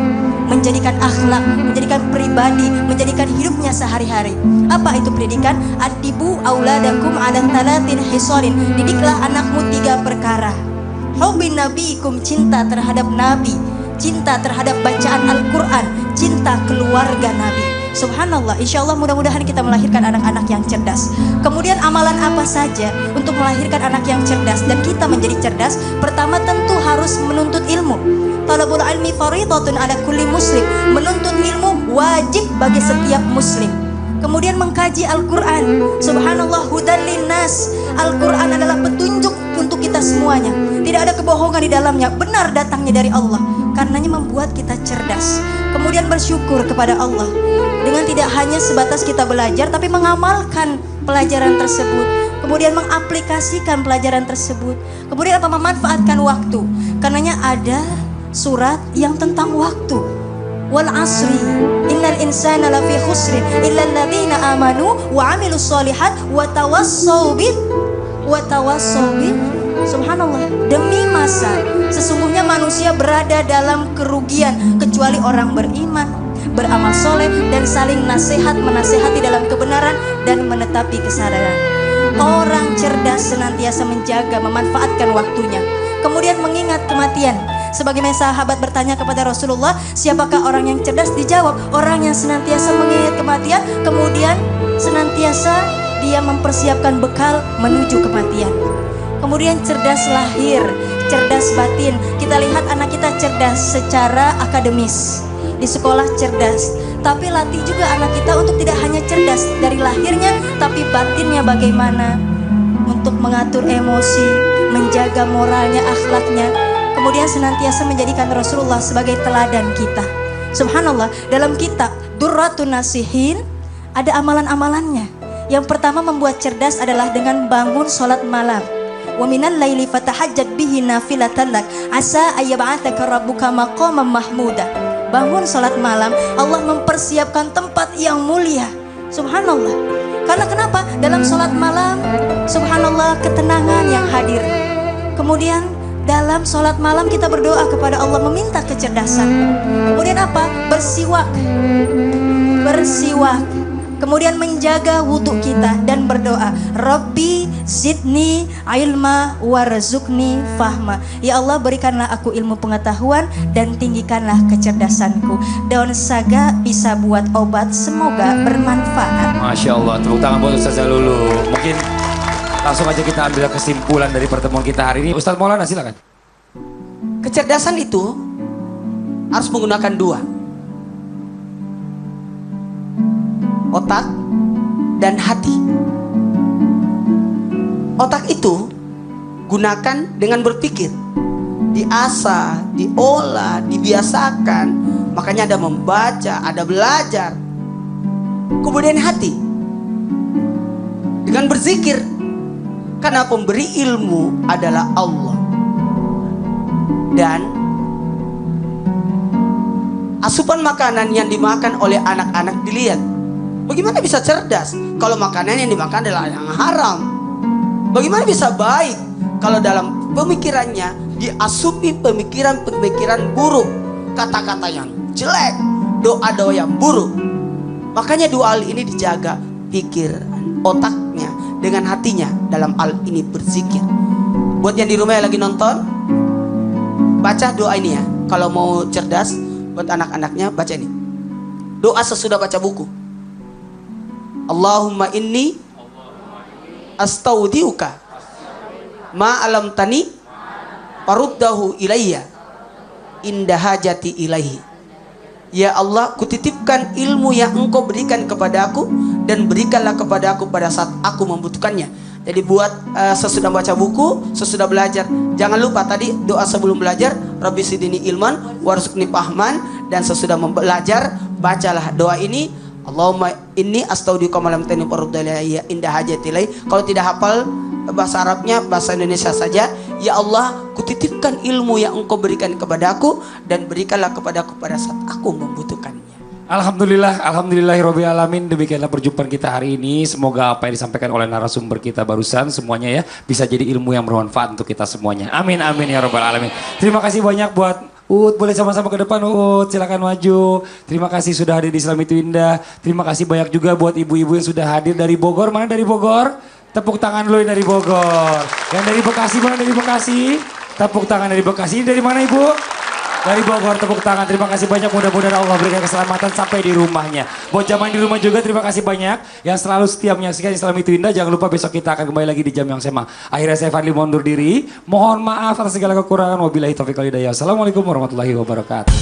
menjadikan akhlak, menjadikan pribadi, menjadikan hidupnya sehari-hari. Apa itu pendidikan? Adibu auladakum ala talatin hisolin, didiklah anakmu 3 perkara. Hubbin nabiikum, cinta terhadap nabi, cinta terhadap bacaan Al-Quran, cinta keluarga Nabi. Subhanallah, insya Allah mudah-mudahan kita melahirkan anak-anak yang cerdas. Kemudian amalan apa saja untuk melahirkan anak yang cerdas dan kita menjadi cerdas? Pertama tentu harus menuntut ilmu. Talabul ilmi fardhatun ala kulli muslim. Menuntut ilmu wajib bagi setiap muslim. Kemudian mengkaji Al-Quran. Subhanallah, hudan linnas. Al-Quran adalah petunjuk untuk kita semuanya. Tidak ada kebohongan di dalamnya, benar datangnya dari Allah. Karenanya membuat kita cerdas. Kemudian bersyukur kepada Allah, dengan tidak hanya sebatas kita belajar, tapi mengamalkan pelajaran tersebut. Kemudian mengaplikasikan pelajaran tersebut. Kemudian apa? Memanfaatkan waktu. Karenanya ada surat yang tentang waktu. Wal asri innal insana lafi khusrin illa alladziina amanu wa 'amilus shalihat wa tawassaw bih wa tawassaw bih. Subhanallah, demi masa sesungguhnya manusia berada dalam kerugian kecuali orang beriman, beramal soleh, dan saling nasihat menasehati dalam kebenaran dan menetapi kesadaran. Orang cerdas senantiasa menjaga, memanfaatkan waktunya. Kemudian mengingat kematian. Sebagaimana sahabat bertanya kepada Rasulullah, siapakah orang yang cerdas? Dijawab, orang yang senantiasa mengingat kematian, kemudian senantiasa dia mempersiapkan bekal menuju kematian. Kemudian cerdas lahir, cerdas batin. Kita lihat anak kita cerdas secara akademis, di sekolah cerdas. Tapi latih juga anak kita untuk tidak hanya cerdas dari lahirnya, tapi batinnya bagaimana, untuk mengatur emosi, menjaga moralnya, akhlaknya. Kemudian senantiasa menjadikan Rasulullah sebagai teladan kita. Subhanallah, dalam kitab Durratun Nasihin ada amalan-amalannya. Yang pertama membuat cerdas adalah dengan bangun sholat malam. Wa minal laili fatahajjat bihi nafilatan lak asa ayyab'atsaka rabbuka maqaman mahmuda. Bangun salat malam, Allah mempersiapkan tempat yang mulia. Subhanallah. Karena kenapa? Dalam salat malam, subhanallah, ketenangan yang hadir. Kemudian dalam salat malam kita berdoa kepada Allah, meminta kecerdasan. Kemudian apa? Bersiwak. Bersiwak. Kemudian menjaga wudhu kita dan berdoa, Rabbi zidni ilma warzuqni fahma. Ya Allah, berikanlah aku ilmu pengetahuan dan tinggikanlah kecerdasanku. Daun saga bisa buat obat, semoga bermanfaat. Masya Allah, tepuk tangan buat Ustazah Lulu. Mungkin langsung aja kita ambil kesimpulan dari pertemuan kita hari ini. Ustadz Maulana silakan. Kecerdasan itu harus menggunakan 2, otak dan hati. Otak itu gunakan dengan berpikir, diasah, diolah, dibiasakan. Makanya ada membaca, ada belajar. Kemudian hati dengan berzikir, karena pemberi ilmu adalah Allah. Dan asupan makanan yang dimakan oleh anak-anak dilihat. Bagaimana bisa cerdas kalau makanan yang dimakan adalah yang haram? Bagaimana bisa baik kalau dalam pemikirannya diasupi pemikiran-pemikiran buruk, kata-kata yang jelek, doa-doa yang buruk? Makanya 2 hal ini dijaga, pikir otaknya dengan hatinya dalam hal ini berzikir. Buat yang di rumah yang lagi nonton, baca doa ini ya. Kalau mau cerdas, buat anak-anaknya baca ini. Doa sesudah baca buku. Allahumma inni astaudiuka ma alam tani paruddahu ilayya indah hajati ilaihi. Ya Allah, kutitipkan ilmu yang engkau berikan kepadaku dan berikanlah kepadaku pada saat aku membutuhkannya. Jadi buat sesudah baca buku, sesudah belajar, jangan lupa tadi doa sebelum belajar, Rabbi sidini ilman warzuqni fahman, dan sesudah belajar bacalah doa ini. Allahumma inni astaudiuka ma lam tani paruddahu ilayya indah hajati ilaihi. Kalau tidak hafal bahasa Arabnya, bahasa Indonesia saja. Ya Allah, kutitipkan ilmu yang engkau berikan kepadaku dan berikanlah kepadaku pada saat aku membutuhkannya. Alhamdulillah, alhamdulillahirabbil alamin. Demikianlah perjumpaan kita hari ini. Semoga apa yang disampaikan oleh narasumber kita barusan semuanya ya bisa jadi ilmu yang bermanfaat untuk kita semuanya. Amin amin ya rabbal alamin. Terima kasih banyak buat boleh sama-sama ke depan silakan maju. Terima kasih sudah hadir di Islam Itu Indah. Terima kasih banyak juga buat ibu-ibu yang sudah hadir dari Bogor. Mana dari Bogor? Tepuk tangan dulu yang dari Bogor. Yang dari Bekasi, mana dari Bekasi? Tepuk tangan dari Bekasi. Ini dari mana Ibu? Dari Bogor, tepuk tangan. Terima kasih banyak, mudah-mudahan Allah berikan keselamatan sampai di rumahnya. Buat jamaah di rumah juga terima kasih banyak yang selalu setia menyaksikan Islam Itu Indah. Jangan lupa besok kita akan kembali lagi di jam yang sama. Akhirnya saya Fadli mundur diri. Mohon maaf atas segala kekurangan. Wabillahi taufiq wal hidayah. Assalamualaikum warahmatullahi wabarakatuh.